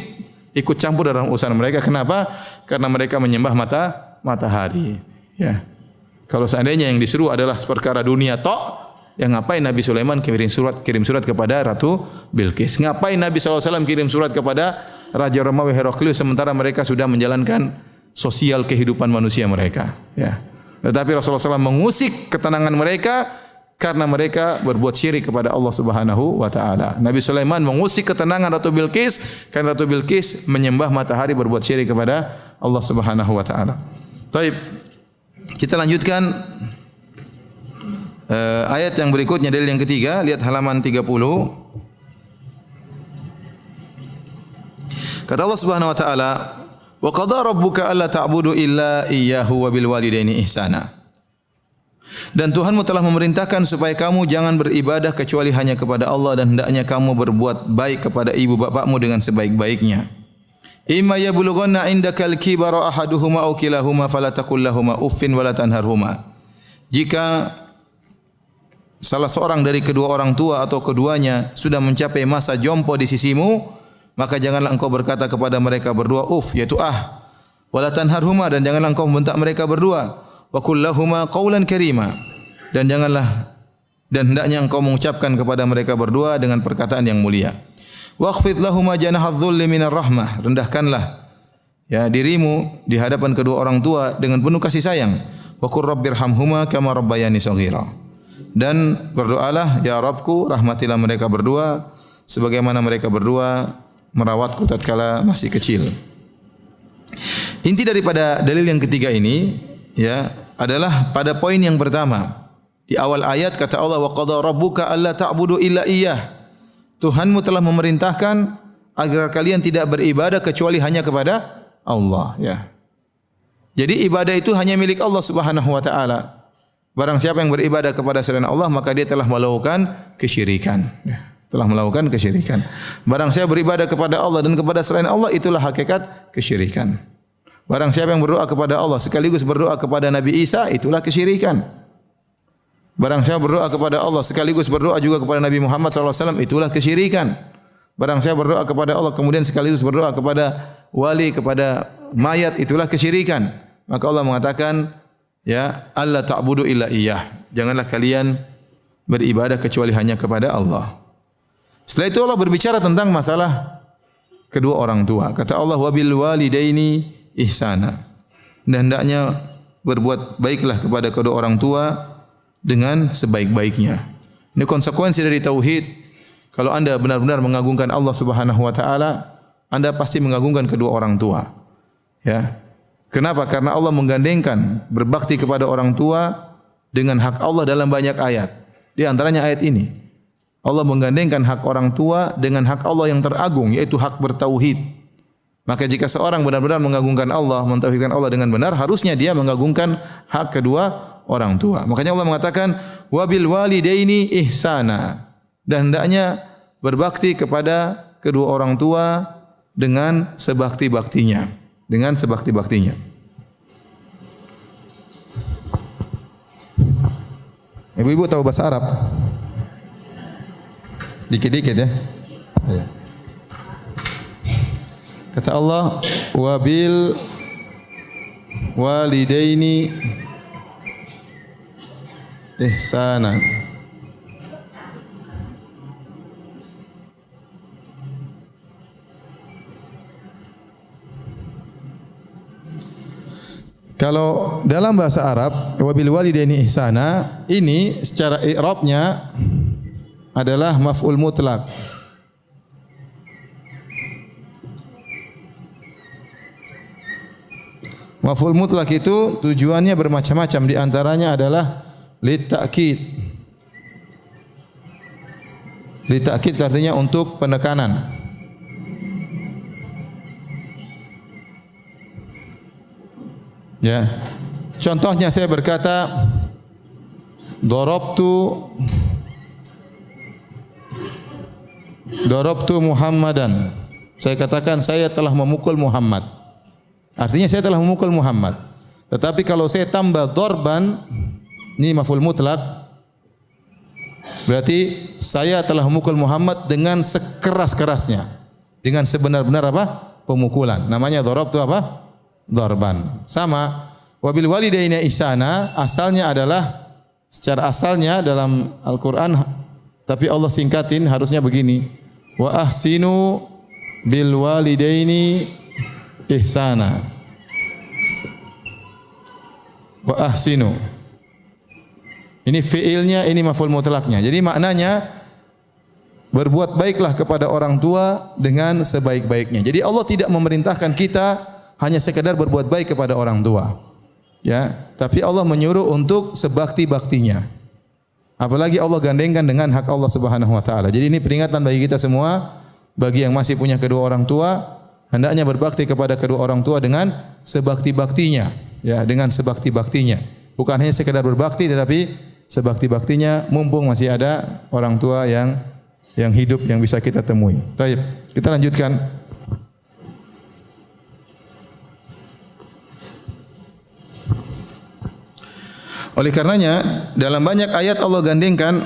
ikut campur dalam urusan mereka. Kenapa? Karena mereka menyembah matahari. Ya. Kalau seandainya yang disuruh adalah perkara dunia tok, yang ngapain Nabi Sulaiman kirim surat kepada Ratu Bilqis? Ngapain Nabi SAW kirim surat kepada Raja Romawi Heraklius sementara mereka sudah menjalankan sosial kehidupan manusia mereka? Ya. Tetapi Rasulullah SAW mengusik ketenangan mereka karena mereka berbuat syirik kepada Allah Subhanahu wa taala. Nabi Sulaiman mengusik ketenangan Ratu Bilqis karena Ratu Bilqis menyembah matahari, berbuat syirik kepada Allah Subhanahu wa taala. Baik. Kita lanjutkan ayat yang berikutnya, dalil yang ketiga, lihat halaman 30. Kata Allah Subhanahu wa taala, "Wa qadara rabbuka alla ta'budu illa iyyahu wa bil walidaini ihsana." Dan Tuhanmu telah memerintahkan supaya kamu jangan beribadah kecuali hanya kepada Allah, dan hendaknya kamu berbuat baik kepada ibu bapakmu dengan sebaik-baiknya. Imma yablughanna indakal kibara ahaduhuma aw kilahuma fala taqul lahumu uffin wala tanharhuma. Jika salah seorang dari kedua orang tua atau keduanya sudah mencapai masa jompo di sisimu, maka janganlah engkau berkata kepada mereka berdua uff, yaitu wala tanharhuma, dan janganlah engkau membentak mereka berdua. Wa qul lahuma qawlan karima, dan hendaknya engkau mengucapkan kepada mereka berdua dengan perkataan yang mulia. Waqfid lahuma janahadh dhulli minar rahmah, rendahkanlah, ya, dirimu di hadapan kedua orang tua dengan penuh kasih sayang. Wa qur rabbirhamhuma kama rabbayani shaghira, dan berdoalah, ya Rabbku, rahmatilah mereka berdua sebagaimana mereka berdua merawatku tatkala masih kecil. Inti daripada dalil yang ketiga ini, ya, adalah pada poin yang pertama. Di awal ayat kata Allah, wa qadara rabbuka alla ta'budu illa iyyah. Tuhanmu telah memerintahkan agar kalian tidak beribadah kecuali hanya kepada Allah, ya. Jadi ibadah itu hanya milik Allah Subhanahu wa taala. Barang siapa yang beribadah kepada selain Allah, maka dia telah melakukan kesyirikan, ya. Telah melakukan kesyirikan. Barang siapa beribadah kepada Allah dan kepada selain Allah, itulah hakikat kesyirikan. Barang siapa yang berdoa kepada Allah sekaligus berdoa kepada Nabi Isa, itulah kesyirikan. Barang siapa berdoa kepada Allah sekaligus berdoa juga kepada Nabi Muhammad SAW, itulah kesyirikan. Barang siapa berdoa kepada Allah kemudian sekaligus berdoa kepada wali, kepada mayat, itulah kesyirikan. Maka Allah mengatakan, ya, alla ta'budu illa iyyah. Janganlah kalian beribadah kecuali hanya kepada Allah. Setelah itu Allah berbicara tentang masalah kedua orang tua. Kata Allah, wabil walidaini ihsana. Dan hendaknya berbuat baiklah kepada kedua orang tua dengan sebaik-baiknya. Ini konsekuensi dari tauhid. Kalau Anda benar-benar mengagungkan Allah Subhanahu wa taala, Anda pasti mengagungkan kedua orang tua. Ya. Kenapa? Karena Allah menggandengkan berbakti kepada orang tua dengan hak Allah dalam banyak ayat. Di antaranya ayat ini. Allah menggandengkan hak orang tua dengan hak Allah yang teragung, yaitu hak bertauhid. Maka jika seorang benar-benar mengagungkan Allah, mentauhidkan Allah dengan benar, harusnya dia mengagungkan hak kedua orang tua. Makanya Allah mengatakan, wabil walidaini ihsana. Dan hendaknya berbakti kepada kedua orang tua dengan sebakti-baktinya. Dengan sebakti-baktinya. Ibu-ibu tahu bahasa Arab? Dikit-dikit ya. Kata Allah, wabil walidaini ihsanan. Kalau dalam bahasa Arab, wabil walidaini ihsana, ini secara i'rabnya adalah maf'ul mutlak. Maf'ul mutlak itu tujuannya bermacam-macam, di antaranya adalah litta'kid. Litta'kid artinya untuk penekanan. Ya. Contohnya saya berkata Darabtu Muhammadan. Saya katakan saya telah memukul Muhammad. Artinya saya telah memukul Muhammad. Tetapi kalau saya tambah darban, ini maf'ul mutlak, berarti saya telah memukul Muhammad dengan sekeras-kerasnya, dengan sebenar-benar apa? Pemukulan. Namanya darabtu apa? Darban. Sama. Wabil walidaini ihsana, asalnya adalah, secara asalnya dalam Al-Quran, tapi Allah singkatin, harusnya begini. Wa ahsinu bil walidaini ihsana. Wa ahsinu. Ini fiilnya, ini maf'ul mutlaknya. Jadi maknanya berbuat baiklah kepada orang tua dengan sebaik-baiknya. Jadi Allah tidak memerintahkan kita hanya sekedar berbuat baik kepada orang tua. Ya, tapi Allah menyuruh untuk sebakti-baktinya. Apalagi Allah gandengkan dengan hak Allah Subhanahu wa taala. Jadi ini peringatan bagi kita semua, bagi yang masih punya kedua orang tua, hendaknya berbakti kepada kedua orang tua dengan sebakti-baktinya, ya, dengan sebakti-baktinya. Bukan hanya sekedar berbakti, tetapi sebakti-baktinya mumpung masih ada orang tua yang hidup yang bisa kita temui. Baik, kita lanjutkan. Oleh karenanya dalam banyak ayat Allah gandengkan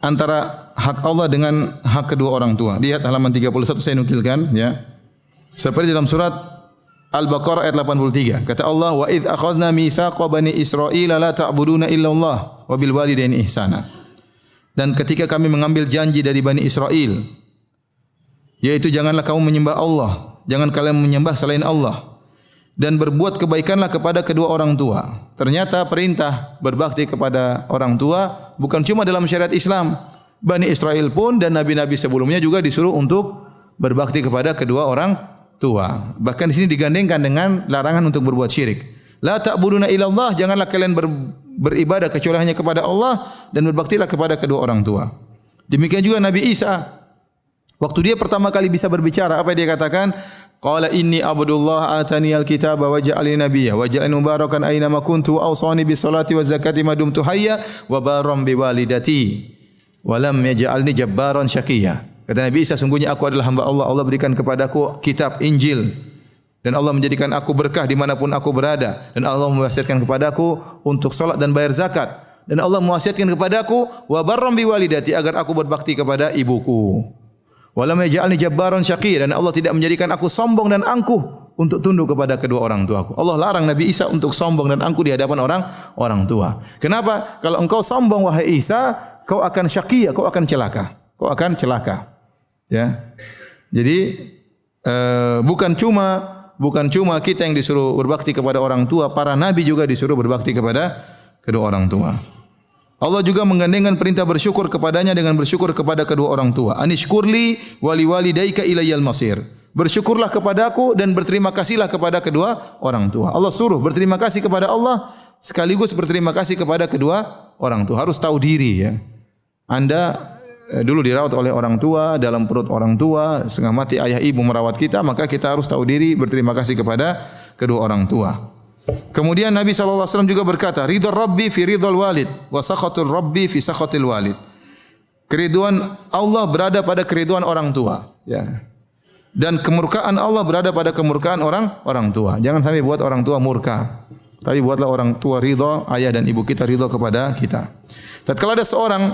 antara hak Allah dengan hak kedua orang tua. Lihat halaman 31 saya nukilkan, ya. Seperti dalam surat Al-Baqarah ayat 83. Kata Allah, wa idz akhadna mitsaqa bani Israila la ta'buduna illallah wa bil walidaini ihsana. Dan ketika kami mengambil janji dari Bani Israel, yaitu janganlah kamu menyembah Allah, jangan kalian menyembah selain Allah, dan berbuat kebaikanlah kepada kedua orang tua. Ternyata perintah berbakti kepada orang tua bukan cuma dalam syariat Islam. Bani Israel pun dan nabi-nabi sebelumnya juga disuruh untuk berbakti kepada kedua orang tua. Bahkan di sini digandengkan dengan larangan untuk berbuat syirik. La ta'buduna illallah, janganlah kalian beribadah kecuali hanya kepada Allah, dan berbaktilah kepada kedua orang tua. Demikian juga Nabi Isa. Waktu dia pertama kali bisa berbicara, apa dia katakan? Qala inni abdullah atani alkitaba wa ja'alani nabiyya wa ja'alani mubarakan aina ma kuntu wa awsani bis salati wa zakati ma dumtu hayya wa barram bi walidati wa lam yaj'alni jabbaran syaqiyya. Kata Nabi Isa, sungguhnya aku adalah hamba Allah. Allah berikan kepadaku kitab Injil, dan Allah menjadikan aku berkah dimanapun aku berada, dan Allah mewasiatkan kepadaku untuk salat dan bayar zakat, Dan Allah mewasiatkan kepadaku wa barram bi walidati agar aku berbakti kepada ibuku. Wa lam yaj'alni jabbaran syaqiyya dan Allah tidak menjadikan aku sombong dan angkuh untuk tunduk kepada kedua orang tuaku. Allah larang Nabi Isa untuk sombong dan angkuh di hadapan orang tua. Kenapa? Kalau engkau sombong wahai Isa, kau akan syaqiyya, kau akan celaka. Kau akan celaka. Ya. Jadi bukan cuma kita yang disuruh berbakti kepada orang tua, para nabi juga disuruh berbakti kepada kedua orang tua. Allah juga menggandengkan perintah bersyukur kepadanya dengan bersyukur kepada kedua orang tua. Anishkurli wali walidaika ilayyal masir. Bersyukurlah kepadaku dan berterima kasihlah kepada kedua orang tua. Allah suruh berterima kasih kepada Allah sekaligus berterima kasih kepada kedua orang tua. Harus tahu diri ya. Anda dulu dirawat oleh orang tua, dalam perut orang tua, setengah mati ayah ibu merawat kita, maka kita harus tahu diri berterima kasih kepada kedua orang tua. Kemudian Nabi SAW juga berkata, ridha Rabbi fi ridhal walid, wa sakhatul Rabbi fi sakhatil walid. Keriduan Allah berada pada keriduan orang tua. Ya. Dan kemurkaan Allah berada pada kemurkaan orang tua. Jangan sampai buat orang tua murka. Tapi buatlah orang tua ridha, ayah dan ibu kita ridha kepada kita. Tatkala ada seorang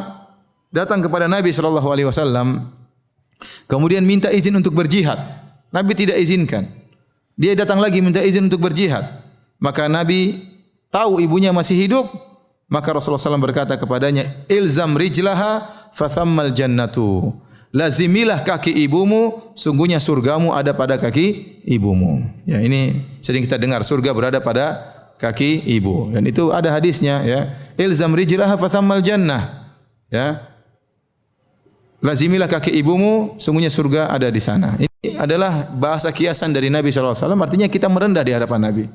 datang kepada Nabi SAW, kemudian minta izin untuk berjihad. Nabi tidak izinkan. Dia datang lagi minta izin untuk berjihad. Maka Nabi tahu ibunya masih hidup, maka Rasulullah SAW berkata kepadanya, ilzam rijlaha fathammal jannatu. Lazimilah kaki ibumu, sungguhnya surgamu ada pada kaki ibumu. Ya, ini sering kita dengar, surga berada pada kaki ibu. Dan itu ada hadisnya ya. Ilzam rijlaha fathammal jannah. Ya. Lazimilah kaki ibumu, sungguhnya surga ada di sana. Ini adalah bahasa kiasan dari Nabi SAW, artinya kita merendah di hadapan Nabi.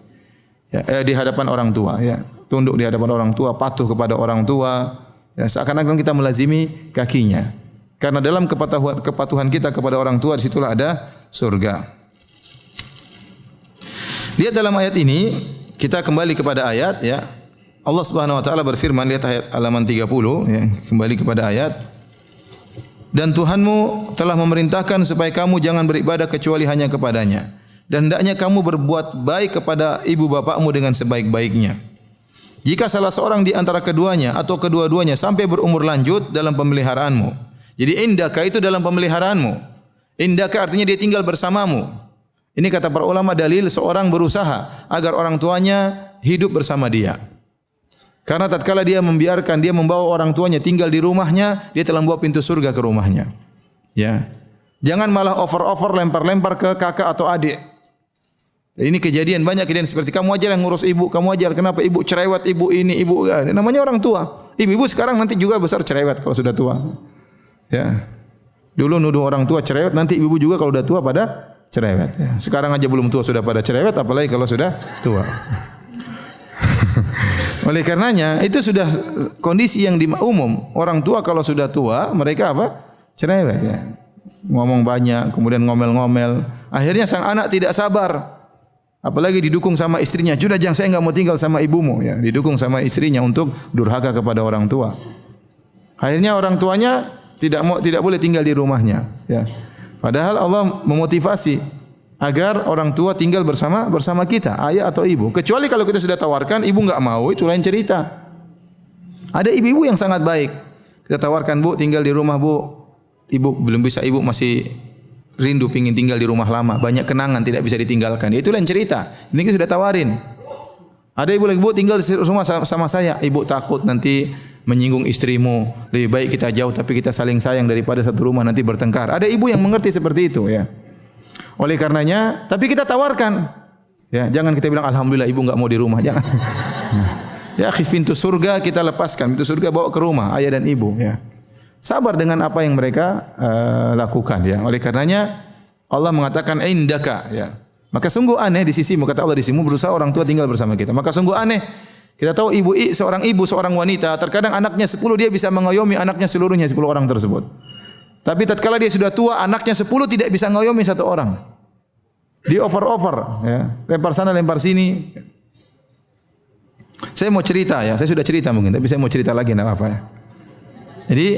Ya, di hadapan orang tua. Ya. Tunduk di hadapan orang tua, patuh kepada orang tua. Ya, seakan-akan kita melazimi kakinya. Karena dalam kepatuhan kita kepada orang tua, disitulah ada surga. Lihat dalam ayat ini, kita kembali kepada ayat. Ya. Allah Subhanahu Wa Taala berfirman, lihat ayat halaman 30. Ya. Kembali kepada ayat. Dan Tuhanmu telah memerintahkan supaya kamu jangan beribadah kecuali hanya kepadanya. Dan hendaknya kamu berbuat baik kepada ibu bapakmu dengan sebaik-baiknya. Jika salah seorang di antara keduanya atau kedua-duanya sampai berumur lanjut dalam pemeliharaanmu. Jadi indaka itu dalam pemeliharaanmu. Indaka artinya dia tinggal bersamamu. Ini kata para ulama dalil seorang berusaha agar orang tuanya hidup bersama dia. Karena tatkala dia membiarkan dia membawa orang tuanya tinggal di rumahnya, dia telah membawa pintu surga ke rumahnya. Ya. Jangan malah over-over lempar-lempar ke kakak atau adik. Ini kejadian banyak kejadian seperti kamu aja yang ngurus ibu, kamu aja kenapa ibu cerewet, ibu ini, ibu namanya orang tua. Ibu-ibu sekarang nanti juga besar cerewet kalau sudah tua. Ya. Dulu nuduh orang tua cerewet, nanti ibu juga kalau sudah tua pada cerewet. Ya. Sekarang aja belum tua sudah pada cerewet, apalagi kalau sudah tua. Oleh karenanya itu sudah kondisi yang umum. Orang tua kalau sudah tua mereka apa? Cerewet ya. Ngomong banyak, kemudian ngomel-ngomel. Akhirnya sang anak tidak sabar. Apalagi didukung sama istrinya. Sudah jangan, saya enggak mau tinggal sama ibumu ya. Didukung sama istrinya untuk durhaka kepada orang tua. Akhirnya orang tuanya tidak boleh tinggal di rumahnya ya. Padahal Allah memotivasi agar orang tua tinggal bersama kita, ayah atau ibu. Kecuali kalau kita sudah tawarkan, ibu enggak mau, itu lain cerita. Ada ibu-ibu yang sangat baik. Kita tawarkan, Bu, tinggal di rumah, Bu. Ibu belum bisa, ibu masih rindu pingin tinggal di rumah lama, banyak kenangan tidak bisa ditinggalkan. Itu lain cerita. Ini kita sudah tawarin. Ada ibu lagi, Bu, tinggal di rumah sama saya. Ibu takut nanti menyinggung istrimu. Lebih baik kita jauh tapi kita saling sayang daripada satu rumah nanti bertengkar. Ada ibu yang mengerti seperti itu ya. Oleh karenanya, tapi kita tawarkan. Ya, jangan kita bilang alhamdulillah ibu enggak mau di rumah, jangan. Ya, pintu surga kita lepaskan, pintu surga bawa ke rumah ayah dan ibu ya. Sabar dengan apa yang mereka lakukan ya. Oleh karenanya Allah mengatakan indaka ya. Maka sungguh aneh di sisimu, kata Allah, di sisimu berusaha orang tua tinggal bersama kita. Maka sungguh aneh. Kita tahu seorang ibu, seorang wanita, terkadang anaknya 10 dia bisa mengayomi anaknya seluruhnya 10 orang tersebut. Tapi tatkala dia sudah tua, anaknya 10 tidak bisa mengayomi satu orang. Dia over ya. Lempar sana, lempar sini. Saya mau cerita ya, saya sudah cerita mungkin, tapi saya mau cerita lagi enggak apa-apa ya. Jadi,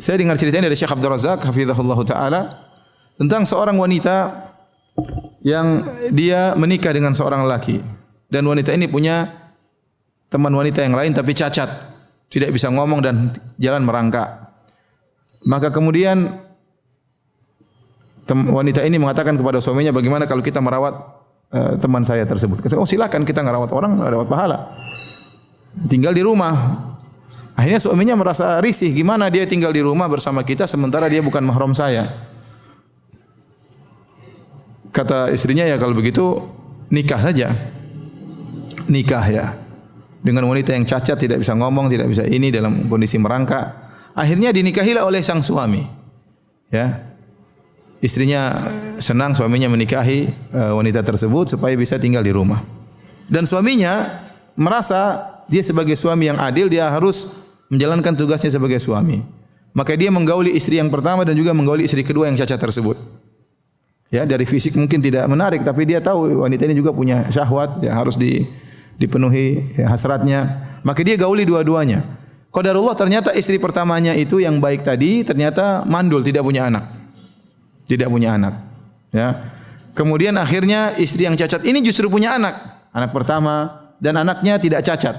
saya dengar ceritanya dari Syekh Abdul Razak hafizahullah taala tentang seorang wanita yang dia menikah dengan seorang lelaki dan wanita ini punya teman wanita yang lain tapi cacat. tidak bisa ngomong dan jalan merangkak. Maka kemudian wanita ini mengatakan kepada suaminya, bagaimana kalau kita merawat teman saya tersebut? Kata, oh silakan, kita ngerawat orang, dapat pahala. Tinggal di rumah. Akhirnya suaminya merasa risih, gimana dia tinggal di rumah bersama kita sementara dia bukan mahram saya. Kata istrinya, ya kalau begitu nikah saja. Nikah ya. Dengan wanita yang cacat, tidak bisa ngomong, tidak bisa ini, dalam kondisi merangkak. Akhirnya dinikahilah oleh sang suami. Ya. Istrinya senang suaminya menikahi wanita tersebut supaya bisa tinggal di rumah. Dan suaminya merasa dia sebagai suami yang adil, dia harus menjalankan tugasnya sebagai suami. Maka dia menggauli istri yang pertama dan juga menggauli istri kedua yang cacat tersebut. Ya, dari fisik mungkin tidak menarik, tapi dia tahu wanita ini juga punya syahwat, ya harus dipenuhi ya, hasratnya. Maka dia gauli dua-duanya. Qadarullah ternyata istri pertamanya itu yang baik tadi ternyata mandul, tidak punya anak. Tidak punya anak. Ya. Kemudian akhirnya istri yang cacat ini justru punya anak. Anak pertama dan anaknya tidak cacat.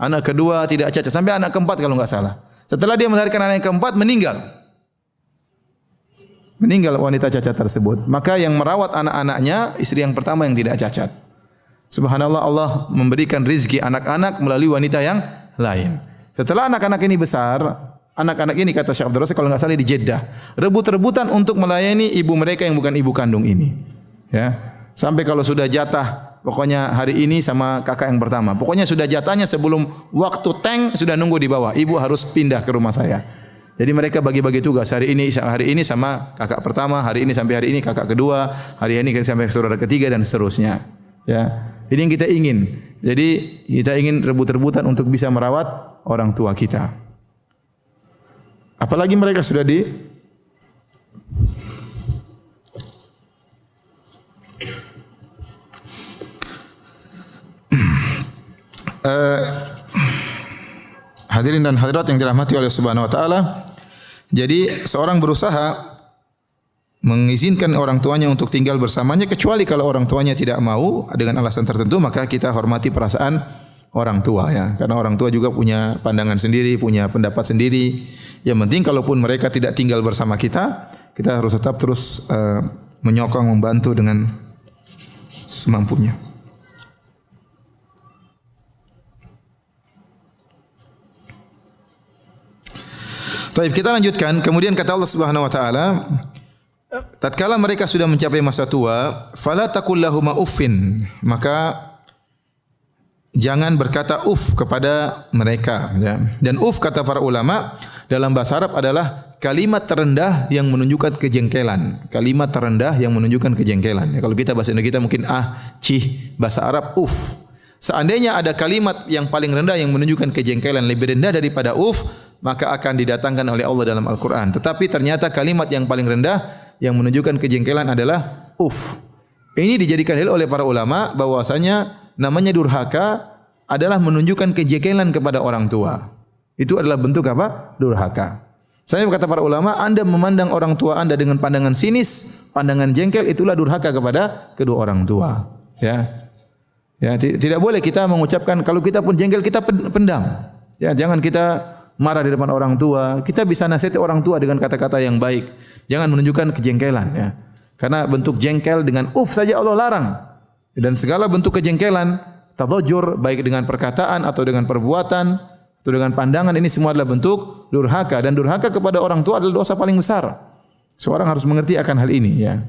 Anak kedua tidak cacat, sampai anak keempat kalau enggak salah. Setelah dia melahirkan anak yang keempat, meninggal. Meninggal wanita cacat tersebut. Maka yang merawat anak-anaknya istri yang pertama yang tidak cacat. Subhanallah, Allah memberikan rizki anak-anak melalui wanita yang lain. Setelah anak-anak ini besar, anak-anak ini kata Syekh Abdul Razik kalau enggak salah di Jeddah, rebut-rebutan untuk melayani ibu mereka yang bukan ibu kandung ini. Ya. Sampai kalau sudah jatah, pokoknya hari ini sama kakak yang pertama. Pokoknya sudah jatahnya sebelum waktu tank sudah nunggu di bawah. Ibu harus pindah ke rumah saya. Jadi mereka bagi-bagi tugas. Hari ini sama kakak pertama, hari ini sampai hari ini kakak kedua, hari ini sampai saudara ketiga dan seterusnya. Ya. Ini yang kita ingin. Jadi kita ingin rebut-rebutan untuk bisa merawat orang tua kita. Apalagi mereka sudah hadirin dan hadirat yang dirahmati oleh Subhanahu wa taala. Jadi seorang berusaha mengizinkan orang tuanya untuk tinggal bersamanya, kecuali kalau orang tuanya tidak mau dengan alasan tertentu, maka kita hormati perasaan orang tua ya. Karena orang tua juga punya pandangan sendiri, punya pendapat sendiri. Yang penting kalaupun mereka tidak tinggal bersama kita, kita harus tetap terus menyokong, membantu dengan semampunya. Baik, kita lanjutkan. Kemudian kata Allah Subhanahu wa taala, tatkala mereka sudah mencapai masa tua, fala taqul lahum uffin, maka jangan berkata uff kepada mereka ya. Dan uff kata para ulama dalam bahasa Arab adalah kalimat terendah yang menunjukkan kejengkelan. Kalimat terendah yang menunjukkan kejengkelan. Ya, kalau kita bahasa Indonesia mungkin cih, bahasa Arab uff. Seandainya ada kalimat yang paling rendah yang menunjukkan kejengkelan lebih rendah daripada uff, maka akan didatangkan oleh Allah dalam Al-Quran. Tetapi ternyata kalimat yang paling rendah yang menunjukkan kejengkelan adalah uff. Ini dijadikan dalil oleh para ulama bahwasanya namanya durhaka adalah menunjukkan kejengkelan kepada orang tua. Itu adalah bentuk apa? Durhaka. Saya kata para ulama, Anda memandang orang tua Anda dengan pandangan sinis, pandangan jengkel, itulah durhaka kepada kedua orang tua. Ya. Ya, tidak boleh kita mengucapkan, kalau kita pun jengkel kita pendam. Ya, jangan kita marah di depan orang tua. Kita bisa nasihati orang tua dengan kata-kata yang baik. Jangan menunjukkan kejengkelan ya. Karena bentuk jengkel dengan saja Allah larang. Dan segala bentuk kejengkelan, tadajjur baik dengan perkataan atau dengan perbuatan atau dengan pandangan, ini semua adalah bentuk durhaka, dan durhaka kepada orang tua adalah dosa paling besar. Seorang harus mengerti akan hal ini ya.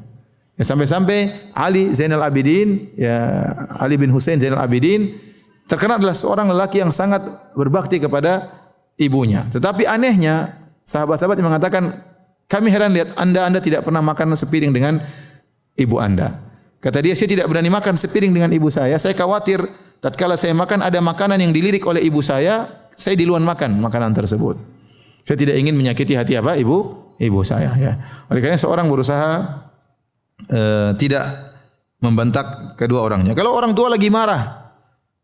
Ya, sampai-sampai Ali Zainal Abidin, ya Ali bin Husain Zainal Abidin terkenal adalah seorang lelaki yang sangat berbakti kepada ibunya. Tetapi anehnya sahabat-sahabat yang mengatakan, kami heran lihat anda tidak pernah makan sepiring dengan ibu anda. Kata dia, saya tidak berani makan sepiring dengan ibu saya. Saya khawatir tatkala saya makan ada makanan yang dilirik oleh ibu saya duluan makan makanan tersebut. Saya tidak ingin menyakiti hati ibu saya ya. Oleh karena seorang berusaha tidak membentak kedua orangnya. Kalau orang tua lagi marah,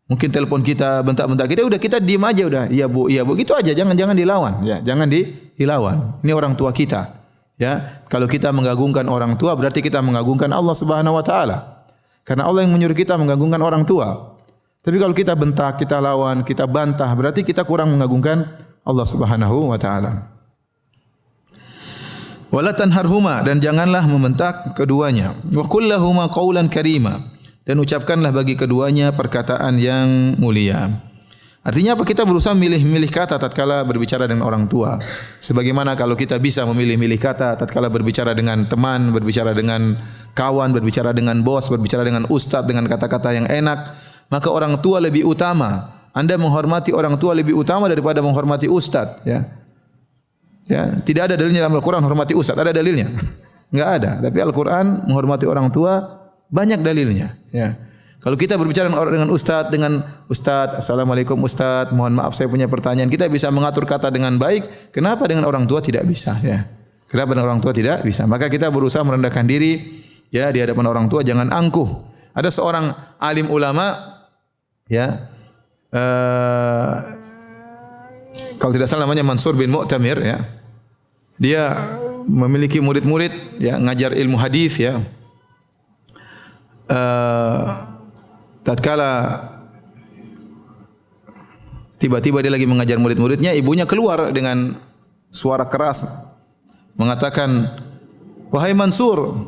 mungkin telepon kita, bentak-bentak kita, udah kita diam aja udah. Iya Bu, gitu aja, jangan dilawan ya, jangan dilawan. Ini orang tua kita. Ya, kalau kita mengagungkan orang tua berarti kita mengagungkan Allah Subhanahu wa taala. Karena Allah yang menyuruh kita mengagungkan orang tua. Tapi kalau kita bentak, kita lawan, kita bantah, berarti kita kurang mengagungkan Allah Subhanahu wa taala. Wala tanharhuma, dan janganlah membentak keduanya. Wa qul lahumā qawlan karīmā, dan ucapkanlah bagi keduanya perkataan yang mulia. Artinya apa? Kita berusaha milih-milih kata tatkala berbicara dengan orang tua. Sebagaimana kalau kita bisa memilih-milih kata tatkala berbicara dengan teman, berbicara dengan kawan, berbicara dengan bos, berbicara dengan ustaz dengan kata-kata yang enak, maka orang tua lebih utama. Anda menghormati orang tua lebih utama daripada menghormati ustaz, ya. Ya, tidak ada dalilnya dalam Al-Qur'an menghormati ustaz, ada dalilnya? Enggak ada. Tapi Al-Qur'an menghormati orang tua banyak dalilnya, ya. Kalau kita berbicara dengan ustaz, assalamualaikum ustaz, mohon maaf saya punya pertanyaan, kita bisa mengatur kata dengan baik. Kenapa dengan orang tua tidak bisa, ya? Kenapa dengan orang tua tidak bisa? Maka kita berusaha merendahkan diri, ya, di hadapan orang tua, jangan angkuh. Ada seorang alim ulama, ya, kalau tidak salah namanya Mansur bin Mu'tamir, ya. Dia memiliki murid-murid, ya, ngajar ilmu hadis, ya. Tatkala tiba-tiba dia lagi mengajar murid-muridnya, ibunya keluar dengan suara keras mengatakan, "Wahai Mansur,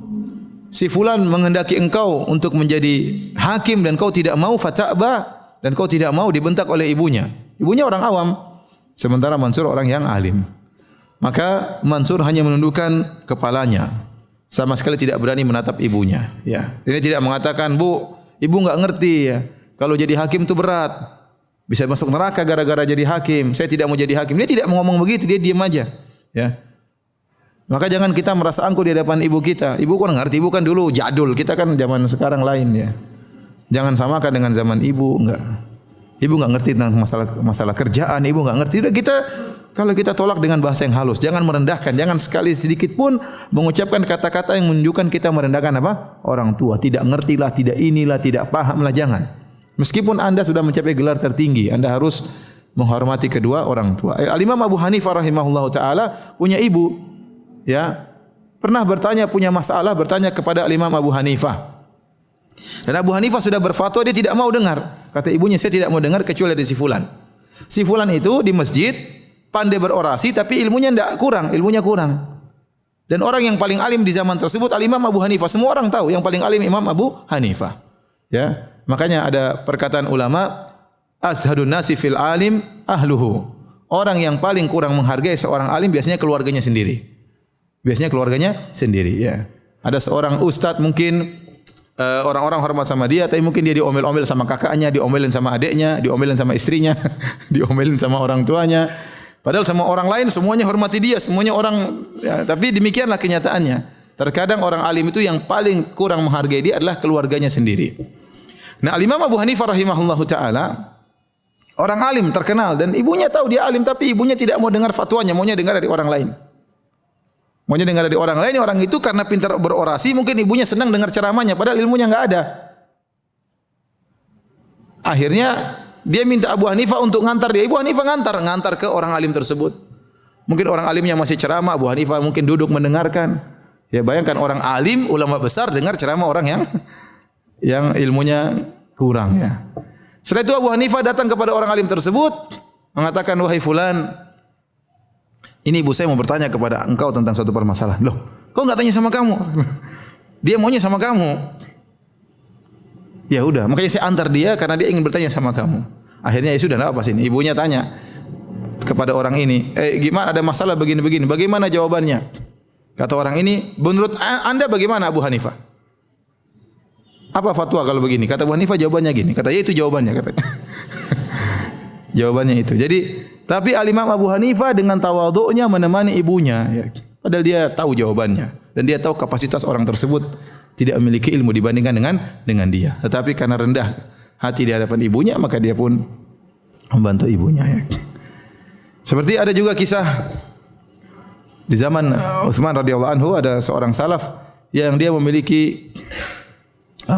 si fulan menghendaki engkau untuk menjadi hakim dan kau tidak mau, fata'ba, dan kau tidak mau," dibentak oleh ibunya. Ibunya orang awam, sementara Mansur orang yang alim. Maka Mansur hanya menundukkan kepalanya, sama sekali tidak berani menatap ibunya, ya. Dia tidak mengatakan, "Bu, ibu enggak ngerti, ya. Kalau jadi hakim itu berat. Bisa masuk neraka gara-gara jadi hakim. Saya tidak mau jadi hakim." Dia tidak mau ngomong begitu, dia diam aja, ya. Maka jangan kita merasa angkuh di hadapan ibu kita. Ibu kan ngerti, ibu kan dulu jadul, kita kan zaman sekarang lain, ya. Jangan samakan dengan zaman ibu, enggak. Ibu enggak ngerti tentang masalah kerjaan, ibu enggak ngerti. Udah kita, kalau kita tolak dengan bahasa yang halus, jangan merendahkan, jangan sekali sedikit pun mengucapkan kata-kata yang menunjukkan kita merendahkan apa? Orang tua. Tidak ngertilah, tidak inilah, tidak pahamlah, jangan. Meskipun Anda sudah mencapai gelar tertinggi, Anda harus menghormati kedua orang tua. Al-Imam Abu Hanifah rahimahullahu taala punya ibu, ya. Pernah punya masalah, bertanya kepada Al-Imam Abu Hanifah. Dan Abu Hanifah sudah berfatwa, dia tidak mau dengar. Kata ibunya, "Saya tidak mau dengar kecuali dari si fulan." Si fulan itu di masjid pandai berorasi, tapi ilmunya ilmunya kurang. Dan orang yang paling alim di zaman tersebut Al-Imam Abu Hanifah. Semua orang tahu yang paling alim Imam Abu Hanifah. Ya, makanya ada perkataan ulama, "Azhadun nasi fil alim ahluhu." Orang yang paling kurang menghargai seorang alim biasanya keluarganya sendiri. Ya. Ada seorang ustadz mungkin orang-orang hormat sama dia, tapi mungkin dia diomel-omel sama kakaknya, diomelin sama adiknya, diomelin sama istrinya, diomelin sama orang tuanya. Padahal sama orang lain semuanya hormati dia, semuanya orang, ya, tapi demikianlah kenyataannya. Terkadang orang alim itu yang paling kurang menghargai dia adalah keluarganya sendiri. Nah, Al-Imam Abu Hanifah rahimahullahu taala orang alim terkenal dan ibunya tahu dia alim, tapi ibunya tidak mau dengar fatwanya, maunya dengar dari orang lain. Orang itu karena pintar berorasi, mungkin ibunya senang dengar ceramahnya, padahal ilmunya enggak ada. Akhirnya dia minta Abu Hanifah untuk ngantar dia. Abu Hanifah ngantar ke orang alim tersebut. Mungkin orang alimnya masih ceramah, Abu Hanifah mungkin duduk mendengarkan. Ya, bayangkan orang alim, ulama besar dengar ceramah orang yang ilmunya kurang, ya. Setelah itu Abu Hanifah datang kepada orang alim tersebut, mengatakan, "Wahai fulan, ini ibu saya mau bertanya kepada engkau tentang suatu permasalahan." "Loh, kok enggak tanya sama kamu?" Dia maunya sama kamu. Ya udah, makanya saya antar dia karena dia ingin bertanya sama kamu. Akhirnya ya sudah, enggak apa sini. Ibunya tanya kepada orang ini, "Gimana, ada masalah begini-begini, bagaimana jawabannya?" Kata orang ini, "Menurut Anda bagaimana Abu Hanifah? Apa fatwa kalau begini?" Kata Abu Hanifah, jawabannya gini. Kata, "Ya itu jawabannya," katanya. Jawabannya itu. Jadi, tapi Al-Imam Abu Hanifah dengan tawadhu'nya menemani ibunya, ya. Padahal dia tahu jawabannya dan dia tahu kapasitas orang tersebut tidak memiliki ilmu dibandingkan dengan dia. Tetapi karena rendah hati di hadapan ibunya, maka dia pun membantu ibunya, ya. Seperti ada juga kisah di zaman Utsman radhiyallahu anhu, ada seorang salaf yang dia memiliki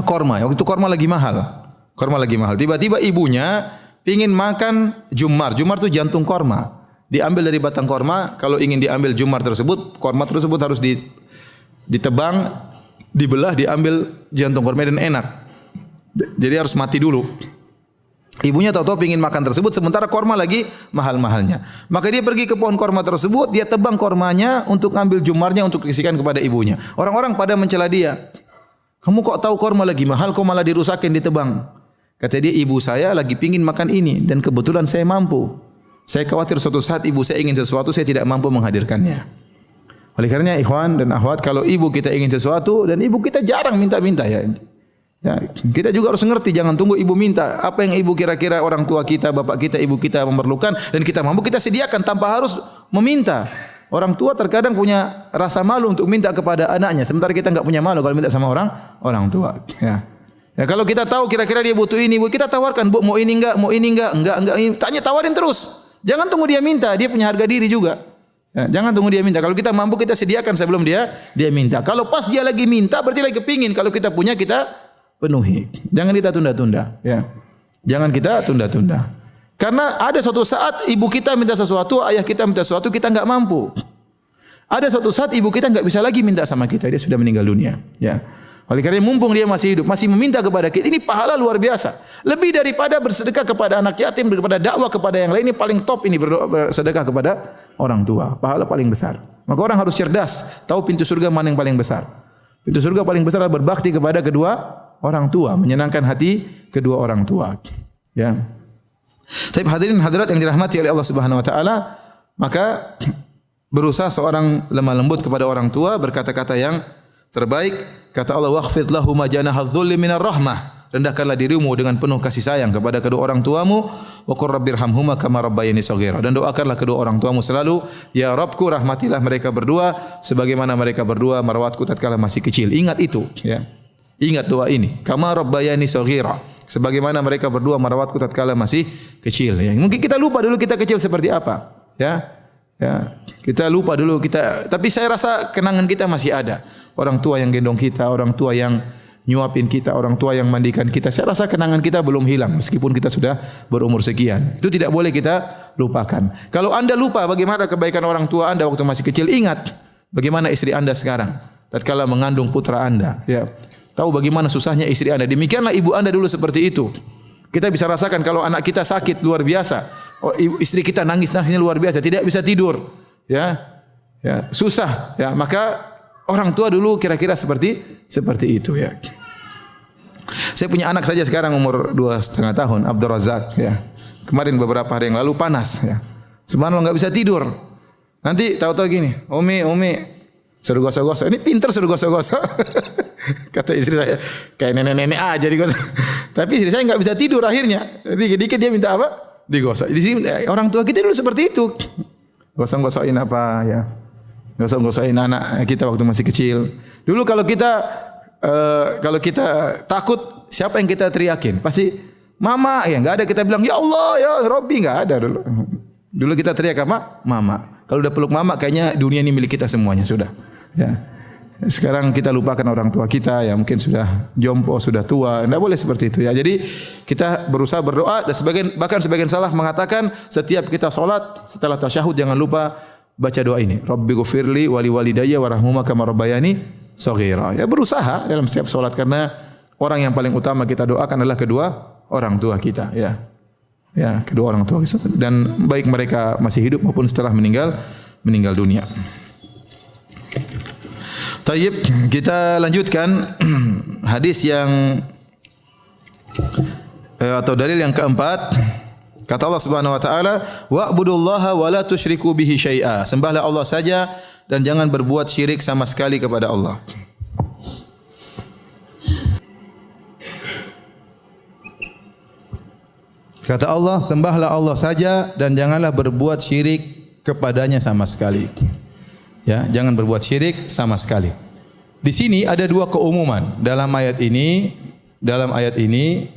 korma. Waktu itu korma lagi mahal. Tiba-tiba ibunya ingin makan jumar. Jumar itu jantung korma. Diambil dari batang korma. Kalau ingin diambil jumar tersebut, korma tersebut harus ditebang, dibelah, diambil jantung korma dan enak. Jadi harus mati dulu. Ibunya tahu-tahu ingin makan tersebut, sementara korma lagi mahal-mahalnya. Maka dia pergi ke pohon korma tersebut, dia tebang kormanya untuk ambil jumarnya untuk dikasihkan kepada ibunya. Orang-orang pada mencela dia. Kamu kok tahu korma lagi mahal, kok malah dirusakin, ditebang? Kata dia, ibu saya lagi pingin makan ini dan kebetulan saya mampu. Saya khawatir suatu saat ibu saya ingin sesuatu, saya tidak mampu menghadirkannya. Oleh karenanya ikhwan dan akhwat, kalau ibu kita ingin sesuatu dan ibu kita jarang minta-minta ya. Ya, kita juga harus ngerti, jangan tunggu ibu minta. Apa yang ibu kira-kira orang tua kita, bapak kita, ibu kita memerlukan dan kita mampu, kita sediakan tanpa harus meminta. Orang tua terkadang punya rasa malu untuk minta kepada anaknya, sementara kita enggak punya malu kalau minta sama orang tua. Ya. Ya, kalau kita tahu kira-kira dia butuh ini, Bu, kita tawarkan, Bu, mau ini enggak, enggak, tanya, tawarin terus. Jangan tunggu dia minta, dia punya harga diri juga. Ya, jangan tunggu dia minta. Kalau kita mampu, kita sediakan sebelum dia minta. Kalau pas dia lagi minta, berarti lagi kepingin. Kalau kita punya, kita penuhi. Jangan kita tunda-tunda, ya. Jangan kita tunda-tunda. Karena ada suatu saat ibu kita minta sesuatu, ayah kita minta sesuatu, kita enggak mampu. Ada suatu saat ibu kita enggak bisa lagi minta sama kita, dia sudah meninggal dunia, ya. Oleh karena mumpung dia masih hidup, masih meminta kepada kita, ini pahala luar biasa. Lebih daripada bersedekah kepada anak yatim, daripada dakwah kepada yang lain, ini paling top ini bersedekah kepada orang tua. Pahala paling besar. Maka orang harus cerdas, tahu pintu surga mana yang paling besar. Pintu surga paling besar adalah berbakti kepada kedua orang tua, menyenangkan hati kedua orang tua. Ya. Tapi hadirin hadirat yang dirahmati oleh Allah Subhanahu wa taala, maka berusaha seorang lemah lembut kepada orang tua, berkata-kata yang terbaik. Kata Allah, "Wakhfid lahum janaha dzulli minar rahmah." Rendahkanlah dirimu dengan penuh kasih sayang kepada kedua orang tuamu. Wa qur rabbirhamhuma kama rabbayani shaghira. Dan doakanlah kedua orang tuamu selalu, ya Rabbku, rahmatilah mereka berdua sebagaimana mereka berdua merawatku tatkala masih kecil. Ingat itu, ya. Ingat doa ini. Kama rabbayani shaghira. Sebagaimana mereka berdua merawatku tatkala masih kecil, ya. Mungkin kita lupa dulu kita kecil seperti apa, ya. Ya, kita lupa dulu kita, tapi saya rasa kenangan kita masih ada. Orang tua yang gendong kita, orang tua yang nyuapin kita, orang tua yang mandikan kita. Saya rasa kenangan kita belum hilang meskipun kita sudah berumur sekian. Itu tidak boleh kita lupakan. Kalau Anda lupa bagaimana kebaikan orang tua Anda waktu masih kecil, ingat bagaimana istri Anda sekarang tatkala mengandung putra Anda, ya. Tahu bagaimana susahnya istri Anda. Demikianlah ibu Anda dulu seperti itu. Kita bisa rasakan kalau anak kita sakit luar biasa. Oh, istri kita nangis-nangisnya luar biasa, tidak bisa tidur, ya. Ya, susah, ya. Maka orang tua dulu kira-kira seperti itu, ya. Saya punya anak saja sekarang umur 2,5 tahun, Abdul Razak, ya. Kemarin beberapa hari yang lalu panas, ya. Subhanallah enggak bisa tidur. Nanti tahu-tahu gini, Umi, suruh gosok-gosok. Ini pinter suruh gosok-gosok. Kata istri saya, kayak nenek-nenek aja digosok. Tapi istri saya enggak bisa tidur akhirnya. Jadi dikit dia minta apa? Digosok. Di sini orang tua kita dulu seperti itu. Gosok-gosokin apa, ya. Gosok-gosokin anak kita waktu masih kecil. Dulu kalau kita takut, siapa yang kita teriakin? Pasti mama, ya. Enggak ada kita bilang ya Allah, ya Robbi, enggak ada dulu. Dulu kita teriak apa? Mama. Kalau udah peluk mama, kayaknya dunia ini milik kita semuanya sudah. Ya. Sekarang kita lupakan orang tua kita, ya mungkin sudah jompo, sudah tua. Tidak boleh seperti itu, ya. Jadi kita berusaha berdoa, dan bahkan sebagian salaf mengatakan setiap kita solat setelah tasyahud jangan lupa baca doa ini. Rabbighfirli wali walidayya warhamhuma kama rabbayani shaghira. Ya, berusaha dalam setiap solat karena orang yang paling utama kita doakan adalah kedua orang tua kita, ya. Ya, kedua orang tua kita, dan baik mereka masih hidup maupun setelah meninggal dunia. Tayyib, kita lanjutkan hadis yang atau dalil yang keempat. Kata Allah Subhanahu wa taala, "Wa'budullaha wa la tusyriku bihi syai'a." Sembahlah Allah saja dan jangan berbuat syirik sama sekali kepada Allah. Kata Allah, sembahlah Allah saja dan janganlah berbuat syirik kepadanya sama sekali. Ya, jangan berbuat syirik sama sekali. Di sini ada dua keumuman dalam ayat ini. Dalam ayat ini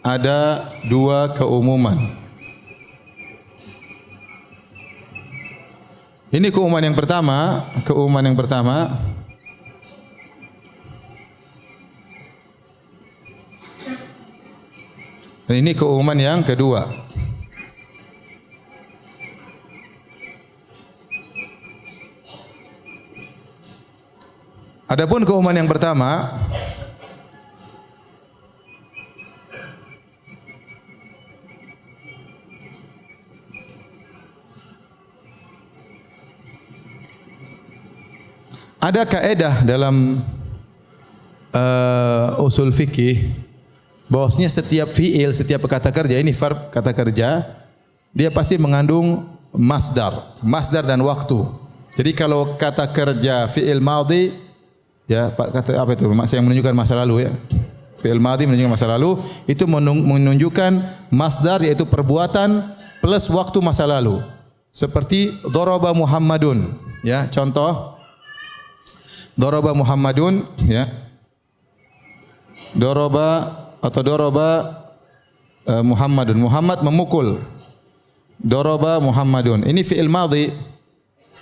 ada dua keumuman. Ini keumuman yang pertama, dan ini keumuman yang kedua. Adapun keumuman yang pertama, Ada kaedah dalam usul fikih bahwasanya setiap fiil, setiap kata kerja, ini verb kata kerja, dia pasti mengandung masdar dan waktu. Jadi kalau kata kerja fiil madhi, ya kata apa itu? Yang menunjukkan masa lalu ya. Fiil madhi menunjukkan masa lalu, itu menunjukkan masdar yaitu perbuatan plus waktu masa lalu. Seperti daraba Muhammadun, ya. Contoh daraba Muhammadun, ya. Daraba Muhammadun. Muhammad memukul. Daraba Muhammadun. Ini fi'il madhi.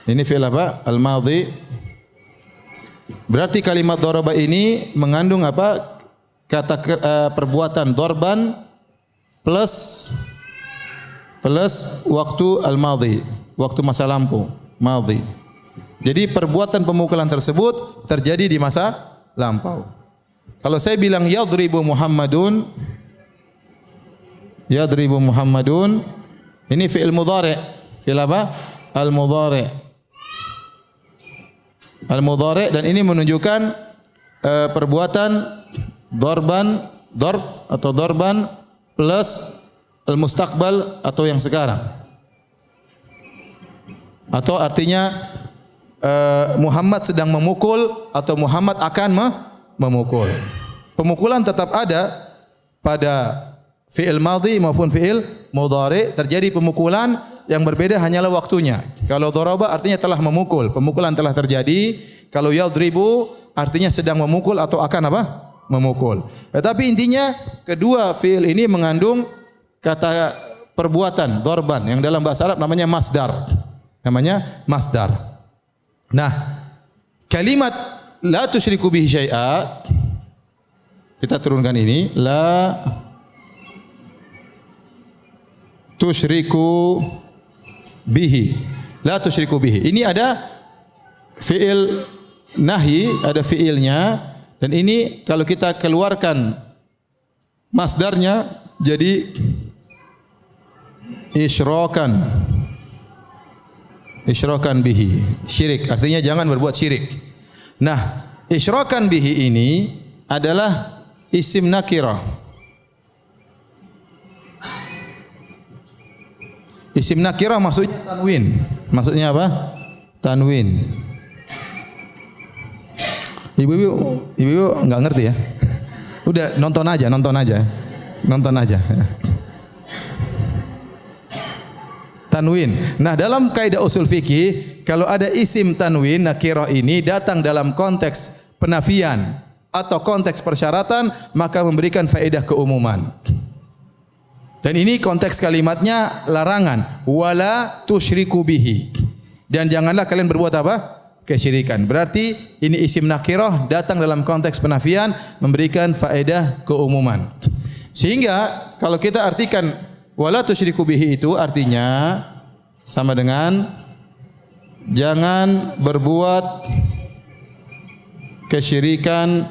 Ini fi'il apa? Al-madhi. Berarti kalimat daraba ini mengandung apa? Kata perbuatan darban plus waktu al-madhi, waktu masa madhi. Jadi perbuatan pemukulan tersebut terjadi di masa lampau. Kalau saya bilang yadribu Muhammadun, ini fi'il mudhari'. Fi'il apa? Al-mudhari'. Al-mudhari' dan ini menunjukkan perbuatan darb plus al-mustaqbal atau yang sekarang. Atau artinya Muhammad sedang memukul atau Muhammad akan memukul. Pemukulan tetap ada pada fi'il madhi maupun fi'il mudhari. Terjadi pemukulan, yang berbeda hanyalah waktunya. Kalau daraba artinya telah memukul, pemukulan telah terjadi. Kalau yadribu artinya sedang memukul atau akan apa? Memukul. Tetapi intinya kedua fi'il ini mengandung kata perbuatan darban yang dalam bahasa Arab namanya masdar. Nah, kalimat la tusyriku bihi syai'a, kita turunkan ini, la tusyriku bihi. La tusyriku bihi. Ini ada fi'il nahi, ada fi'ilnya, dan ini kalau kita keluarkan masdarnya jadi isyrakan bihi. Syirik, artinya jangan berbuat syirik. Nah, isyrakan bihi ini adalah isim nakirah. Isim nakirah maksudnya tanwin. Maksudnya apa? Tanwin. Ibu-ibu enggak ngerti ya? Udah nonton aja. Tanwin. Nah, dalam kaidah usul fikih, kalau ada isim tanwin nakirah ini datang dalam konteks penafian atau konteks persyaratan, maka memberikan faedah keumuman. Dan ini konteks kalimatnya larangan, wala tusyriku bihi. Dan janganlah kalian berbuat apa? Kesyirikan. Berarti ini isim nakirah datang dalam konteks penafian, memberikan faedah keumuman. Sehingga kalau kita artikan wala tusyriku bihi itu artinya sama dengan jangan berbuat kesyirikan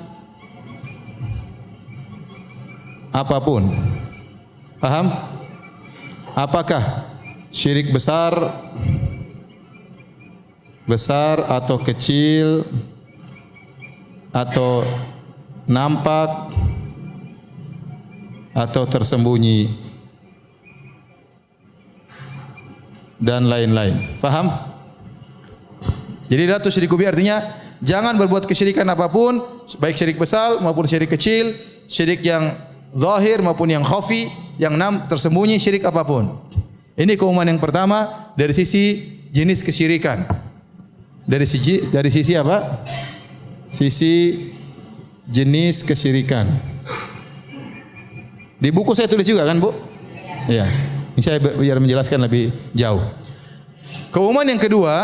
apapun. Paham? Apakah syirik besar atau kecil atau nampak atau tersembunyi dan lain-lain. Paham? Jadi la tusyriku bihi artinya jangan berbuat kesyirikan apapun, baik syirik besar maupun syirik kecil, syirik yang zahir maupun yang khafi, yang tersembunyi, syirik apapun. Ini keumuman yang pertama dari sisi jenis kesyirikan. Dari sisi apa? Sisi jenis kesyirikan. Di buku saya tulis juga kan, Bu? Iya. Ini saya biar menjelaskan lebih jauh. Keumuman yang kedua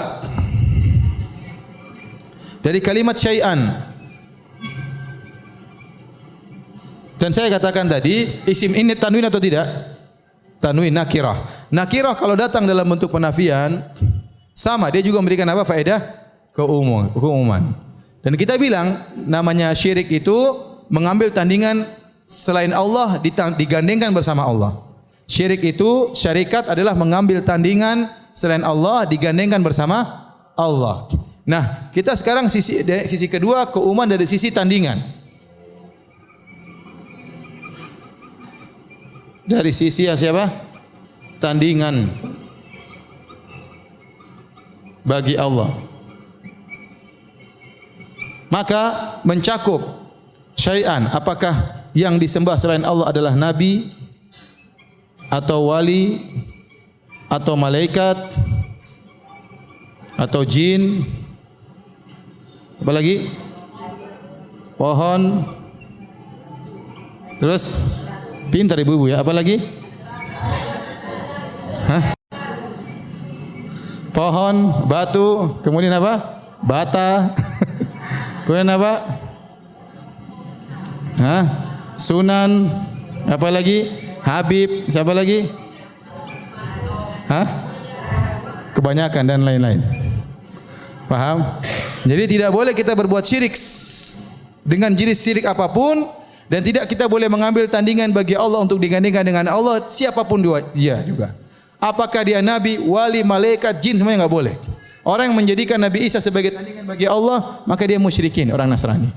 dari kalimat syai'an. Dan saya katakan tadi, isim ini tanwin atau tidak? Tanwin nakirah. Nakirah kalau datang dalam bentuk penafian, sama, dia juga memberikan apa? Faedah keumuman. Dan kita bilang namanya syirik itu mengambil tandingan selain Allah digandengkan bersama Allah. Syirik itu, syarikat adalah mengambil tandingan selain Allah digandengkan bersama Allah. Nah, kita sekarang sisi kedua keumuman dari sisi tandingan. Dari sisi siapa? Tandingan bagi Allah. Maka mencakup syai'an, apakah yang disembah selain Allah adalah nabi atau wali atau malaikat atau jin, apa lagi? Pohon. Terus pintar ibu-ibu ya, apa lagi? Hah? Pohon, batu, kemudian apa? Bata. Kemudian apa? Hah? Sunan, apa lagi? Habib, siapa lagi? Hah? Kebanyakan dan lain-lain. Paham? Jadi tidak boleh kita berbuat syirik dengan jenis syirik apapun, dan tidak kita boleh mengambil tandingan bagi Allah untuk digandingkan dengan Allah siapapun dia juga. Apakah dia nabi, wali, malaikat, jin, semuanya enggak boleh. Orang yang menjadikan Nabi Isa sebagai tandingan bagi Allah, maka dia musyrikin, orang Nasrani.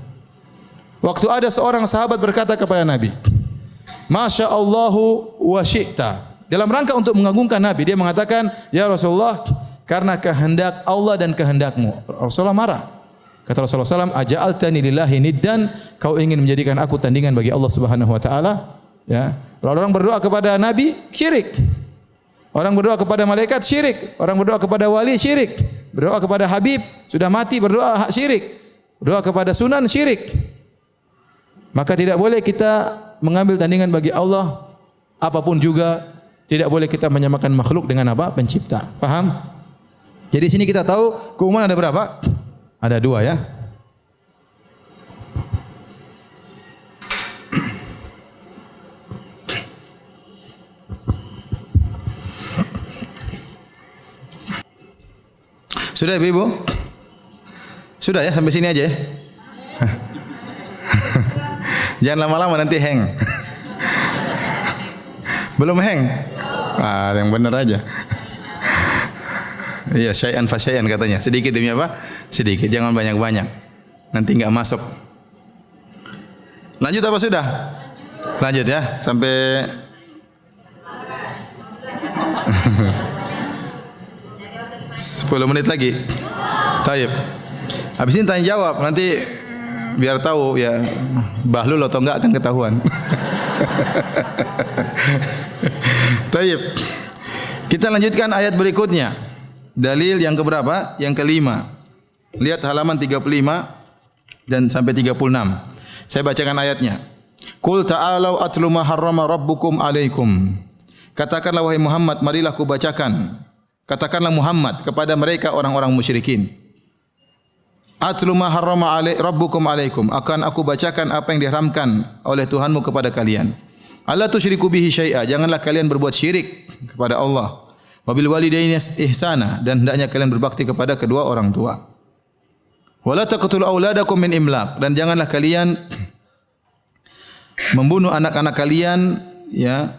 Waktu ada seorang sahabat berkata kepada Nabi, Masya Allahu wa syi'ta. Dalam rangka untuk mengagungkan Nabi, dia mengatakan, Ya Rasulullah, karena kehendak Allah dan kehendakmu. Rasulullah marah. Kata Rasulullah SAW, Aja'altani lillahi niddan, kau ingin menjadikan aku tandingan bagi Allah Subhanahu Wa Taala. Ya. Lalu orang berdoa kepada Nabi, syirik. Orang berdoa kepada malaikat, syirik. Orang berdoa kepada wali, syirik. Berdoa kepada Habib, sudah mati berdoa, syirik. Berdoa kepada sunan, syirik. Maka tidak boleh kita mengambil tandingan bagi Allah apapun juga. Tidak boleh kita menyamakan makhluk dengan apa? Pencipta. Paham? Jadi sini kita tahu keumuman ada berapa? Ada 2 ya. Sudah Ibu? Sudah ya, sampai sini aja ya. Jangan lama-lama nanti hang. Belum hang? Ah, yang benar aja. Iya, syai'an fa syai'an katanya. Sedikit demi apa? Sedikit, jangan banyak-banyak. Nanti enggak masuk. Lanjut apa sudah? Lanjut ya, sampai 10 menit lagi. Taib. Habis ini tanya jawab, nanti biar tahu ya bahlul atau enggak akan ketahuan. Taib. Kita lanjutkan ayat berikutnya. Dalil yang keberapa? Yang kelima. Lihat halaman 35 dan sampai 36. Saya bacakan ayatnya. Qul ta'alau atlu ma harrama rabbukum alaikum. Katakanlah wahai Muhammad, marilah ku bacakan. Katakanlah Muhammad kepada mereka orang-orang musyrikin. Atlu ma harrama rabbukum alaikum. Akan aku bacakan apa yang diharamkan oleh Tuhanmu kepada kalian. Alla tusyriku bihi syai'a. Janganlah kalian berbuat syirik kepada Allah. Wabil walidaini ihsana, dan hendaknya kalian berbakti kepada kedua orang tua. Wala taqtulu auladakum min imlaq, dan janganlah kalian membunuh anak-anak kalian ya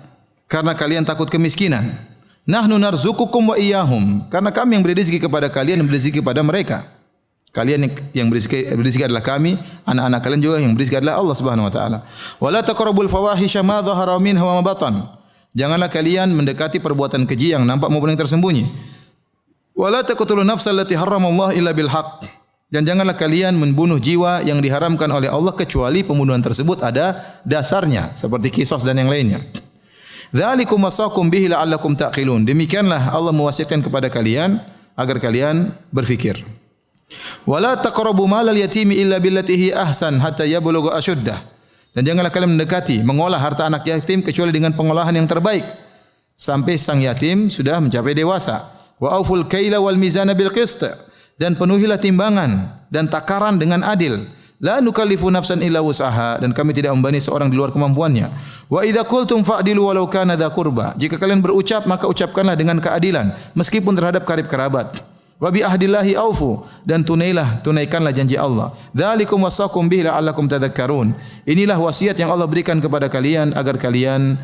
karena kalian takut kemiskinan. Nahnu narzuqukum wa iyyahum, karena kami yang beri rezeki kepada kalian dan beri rezeki kepada mereka. Kalian yang beri rezeki adalah kami, anak-anak kalian juga yang beri rezeki adalah Allah Subhanahu wa taala. Wala taqrabul fawahisha ma dhahara minha wa ma batan. Janganlah kalian mendekati perbuatan keji yang nampak maupun yang tersembunyi. Wala taqtulun nafsal lati harramallahu illa bil haqq. Dan janganlah kalian membunuh jiwa yang diharamkan oleh Allah kecuali pembunuhan tersebut ada dasarnya seperti qisas dan yang lainnya. Dzalikum wasaqum bihi la'allakum taqilun. Demikianlah Allah mewasiatkan kepada kalian agar kalian berfikir. Wala taqrabu malal yatimi illa billati hi ahsan hatta yablugha ashuddah. Dan janganlah kalian mendekati mengolah harta anak yatim kecuali dengan pengolahan yang terbaik sampai sang yatim sudah mencapai dewasa. Wa auful kaila wal mizana bil qist. Dan penuhilah timbangan dan takaran dengan adil. La nukallifu nafsan illa wus'aha, dan kami tidak membebani seorang di luar kemampuannya. Wa idza qultum fa'dilu walau kana dza qurba. Jika kalian berucap maka ucapkanlah dengan keadilan meskipun terhadap karib kerabat. Wa bi ahdillahi aufu, dan tunaikanlah janji Allah. Dzalikum wasaqum bihi la'allakum tadhakkarun. Inilah wasiat yang Allah berikan kepada kalian agar kalian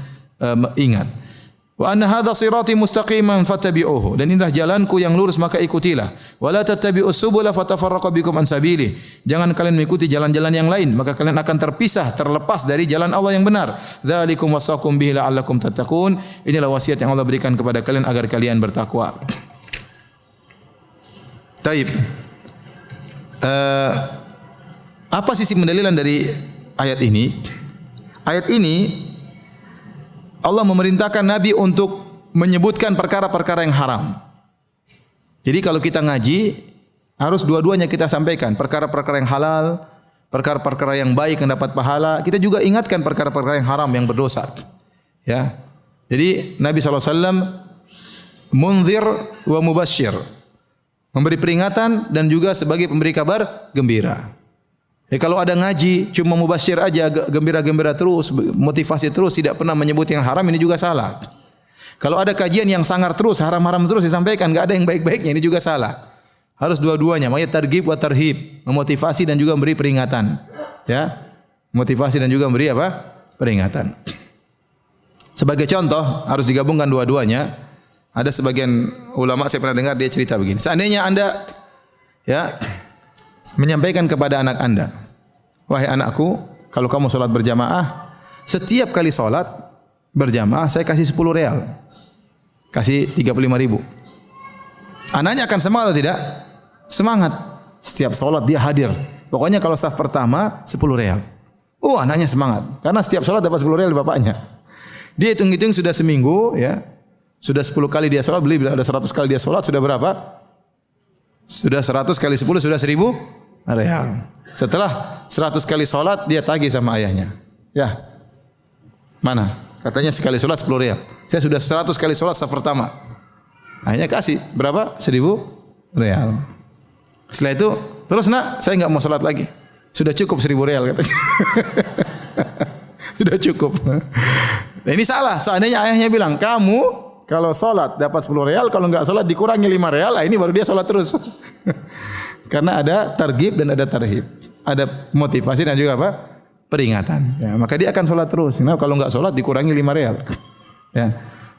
ingat. Wa anna hadza sirati mustaqiman fattabi'uhu, dan inilah jalanku yang lurus maka ikutilah. Wala tattabi'us subula fatafarraqu bikum an sabilih. Jangan kalian mengikuti jalan-jalan yang lain, maka kalian akan terpisah, terlepas dari jalan Allah yang benar. Dzalikum wasaqum bihi la'allakum tattaqun. Inilah wasiat yang Allah berikan kepada kalian agar kalian bertakwa. Taib. Apa sisi pendalilan dari ayat ini? Ayat ini Allah memerintahkan Nabi untuk menyebutkan perkara-perkara yang haram. Jadi kalau kita ngaji, harus dua-duanya kita sampaikan. Perkara-perkara yang halal, perkara-perkara yang baik yang dapat pahala. Kita juga ingatkan perkara-perkara yang haram, yang berdosa. Ya. Jadi Nabi SAW munzir wa mubasyir. Memberi peringatan dan juga sebagai pemberi kabar gembira. Kalau ada ngaji, cuma mubasyir aja, gembira-gembira terus, motivasi terus, tidak pernah menyebut yang haram, ini juga salah. Kalau ada kajian yang sangar terus, haram-haram terus disampaikan, enggak ada yang baik-baiknya, ini juga salah. Harus dua-duanya, makanya targhib wa tarhib, memotivasi dan juga memberi peringatan. Ya. Motivasi dan juga memberi apa? Peringatan. Sebagai contoh, harus digabungkan dua-duanya. Ada sebagian ulama saya pernah dengar dia cerita begini. Seandainya Anda ya menyampaikan kepada anak Anda, wahai anakku, kalau kamu salat berjamaah, setiap kali salat berjamaah saya kasih 10 real. Kasih 35.000. Anaknya akan semangat atau tidak? Semangat. Setiap salat dia hadir. Pokoknya kalau saf pertama 10 real. Oh, anaknya semangat karena setiap salat dapat 10 real dari bapaknya. Dia hitung-hitung sudah seminggu ya. Sudah 10 kali dia salat, beli ada 100 kali dia salat, sudah berapa? Sudah 100 kali 10 sudah 1.000 real. Setelah 100 kali salat dia tagih sama ayahnya. Ya. Mana? Katanya sekali salat 10 real. Saya sudah 100 kali salat saf pertama. Akhirnya kasih berapa? 1.000 real. Setelah itu, terus nak, saya enggak mau salat lagi. Sudah cukup 1.000 real katanya. Sudah cukup. Nah, ini salah. Seandainya ayahnya bilang, "Kamu kalau salat dapat 10 real, kalau enggak salat dikurangi 5 real." Nah, ini baru dia salat terus. Karena ada targhib dan ada tarhib. Ada motivasi dan juga apa? Peringatan. Ya, maka dia akan salat terus. Nah, kalau enggak salat dikurangi 5 real. Ya.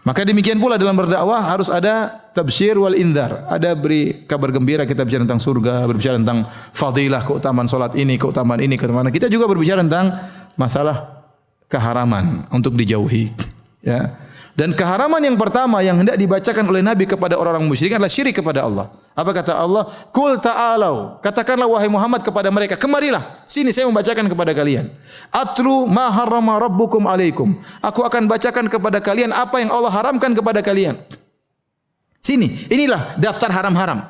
Maka demikian pula dalam berdakwah harus ada tabsyir wal indhar. Ada beri kabar gembira, kita bicara tentang surga, berbicara tentang fadilah, keutamaan salat ini, keutamaan ini, keutamaan. Kita juga berbicara tentang masalah keharaman untuk dijauhi. Ya. Dan keharaman yang pertama yang hendak dibacakan oleh Nabi kepada orang-orang musyrik adalah syirik kepada Allah. Apa kata Allah? Qul ta'alau. Katakanlah wahai Muhammad kepada mereka, kemarilah. Sini saya membacakan kepada kalian. Atlu ma harrama rabbukum alaikum. Aku akan bacakan kepada kalian apa yang Allah haramkan kepada kalian. Sini, inilah daftar haram-haram.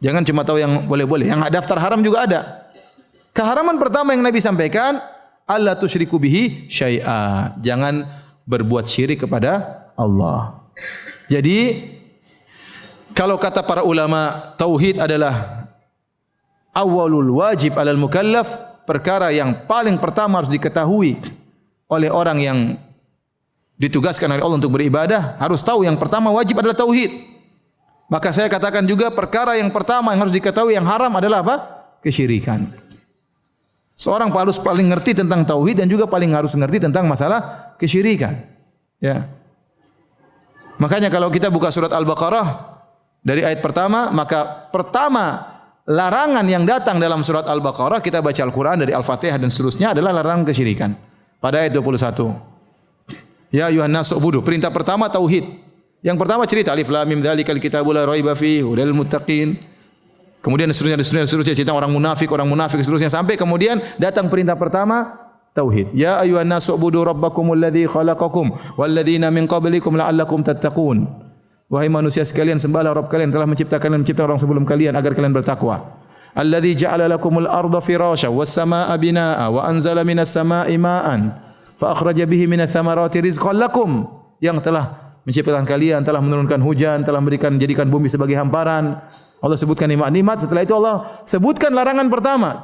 Jangan cuma tahu yang boleh-boleh, yang daftar haram juga ada. Keharaman pertama yang Nabi sampaikan, alla tusyriku bihi syai'a. Jangan berbuat syirik kepada Allah. Jadi kalau kata para ulama, tauhid adalah awwalul wajib alal mukallaf, perkara yang paling pertama harus diketahui oleh orang yang ditugaskan oleh Allah untuk beribadah, harus tahu yang pertama wajib adalah tauhid. Maka saya katakan juga perkara yang pertama yang harus diketahui yang haram adalah apa? Kesyirikan. Seorang harus paling ngerti tentang tauhid dan juga paling harus ngerti tentang masalah kesyirikan. Ya. Makanya kalau kita buka surat Al-Baqarah dari ayat pertama, maka pertama larangan yang datang dalam surat Al-Baqarah, kita baca Al-Quran dari Al-Fatihah dan seterusnya adalah larangan kesyirikan. Pada ayat 21. Ya ayuhan nasu ubudu. Perintah pertama tauhid. Yang pertama cerita alif lam mim dzalikal kitabul la raiba fihi hudal muttaqin. Kemudian seterusnya cerita orang munafik seterusnya sampai kemudian datang perintah pertama tauhid. Ya ayuhan nasu ubudu rabbakumul ladzi khalaqakum wal ladzina min qablikum la'allakum tattaqun. Wahai manusia sekalian, sembahlah Rabb kalian telah menciptakan dan mencipta orang sebelum kalian agar kalian bertakwa. Alladzi ja'ala lakumul arda firasya was samaa'a binaa'a wa anzala minas samaa'i maa'an fa akhraja bihi minats thamarati rizqan lakum. Yang telah menciptakan kalian, telah menurunkan hujan, telah jadikan bumi sebagai hamparan. Allah sebutkan nikmat-nikmat, setelah itu Allah sebutkan larangan pertama.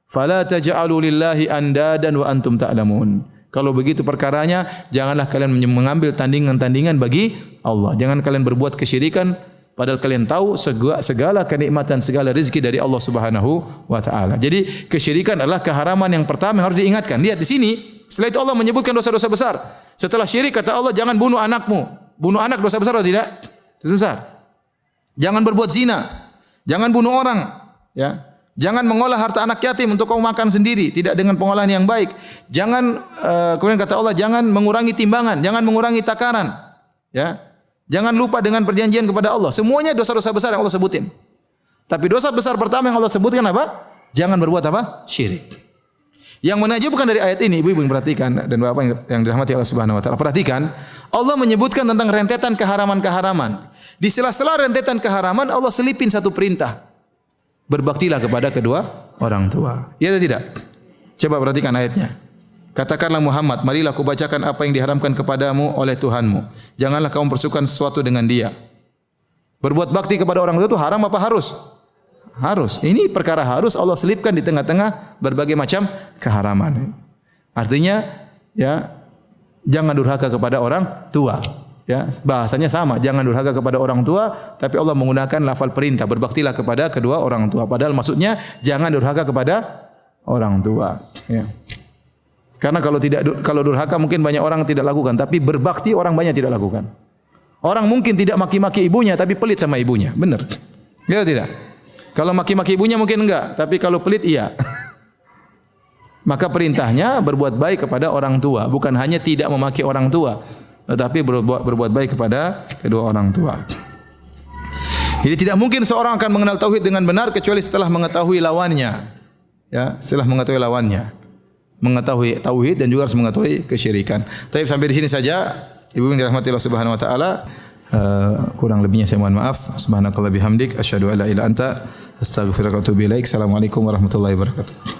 Fala taj'alu lillahi andadan wa antum ta'lamun. Kalau begitu perkaranya, janganlah kalian mengambil tandingan-tandingan bagi Allah. Jangan kalian berbuat kesyirikan padahal kalian tahu segala kenikmatan, segala rezeki dari Allah Subhanahu wa taala. Jadi kesyirikan adalah keharaman yang pertama yang harus diingatkan. Lihat di sini, setelah itu Allah menyebutkan dosa-dosa besar. Setelah syirik kata Allah, jangan bunuh anakmu. Bunuh anak dosa besar atau tidak? Dosa besar. Jangan berbuat zina. Jangan bunuh orang, ya. Jangan mengolah harta anak yatim untuk kau makan sendiri, tidak dengan pengolahan yang baik. Jangan kemudian kata Allah, jangan mengurangi timbangan, jangan mengurangi takaran, ya. Jangan lupa dengan perjanjian kepada Allah. Semuanya dosa-dosa besar yang Allah sebutin. Tapi dosa besar pertama yang Allah sebutkan apa? Jangan berbuat apa? Syirik. Yang menakjubkan dari ayat ini, ibu-ibu yang perhatikan dan bapak yang dirahmati Allah Subhanahu wa taala, perhatikan, Allah menyebutkan tentang rentetan keharaman-keharaman. Di sela-sela rentetan keharaman Allah selipin satu perintah. Berbaktilah kepada kedua orang tua. Ya atau tidak? Coba perhatikan ayatnya. Katakanlah Muhammad, marilah aku bacakan apa yang diharamkan kepadamu oleh Tuhanmu. Janganlah kamu persukan sesuatu dengan dia. Berbuat bakti kepada orang tua itu haram apa harus? Harus. Ini perkara harus Allah selipkan di tengah-tengah berbagai macam keharaman. Artinya, ya, jangan durhaka kepada orang tua. Ya, bahasanya sama, jangan durhaka kepada orang tua, tapi Allah menggunakan lafal perintah, berbaktilah kepada kedua orang tua. Padahal maksudnya jangan durhaka kepada orang tua. Ya. Karena kalau durhaka mungkin banyak orang tidak lakukan, tapi berbakti orang banyak tidak lakukan. Orang mungkin tidak maki-maki ibunya, tapi pelit sama ibunya, benar? Ya tidak? Kalau maki-maki ibunya mungkin enggak, tapi kalau pelit iya. Maka perintahnya berbuat baik kepada orang tua, bukan hanya tidak memaki orang tua, tetapi berbuat baik kepada kedua orang tua. Jadi tidak mungkin seorang akan mengenal tauhid dengan benar kecuali setelah mengetahui lawannya. Ya, setelah mengetahui lawannya. Mengetahui tauhid dan juga harus mengetahui kesyirikan. Tapi sampai di sini saja, ibu yang dirahmati Allah Subhanahu wa taala. Kurang lebihnya saya mohon maaf. Subhanakallah bihamdik asyhadu an la ilaha illa anta astaghfiruka wa atubu ilaik. Assalamualaikum warahmatullahi wabarakatuh.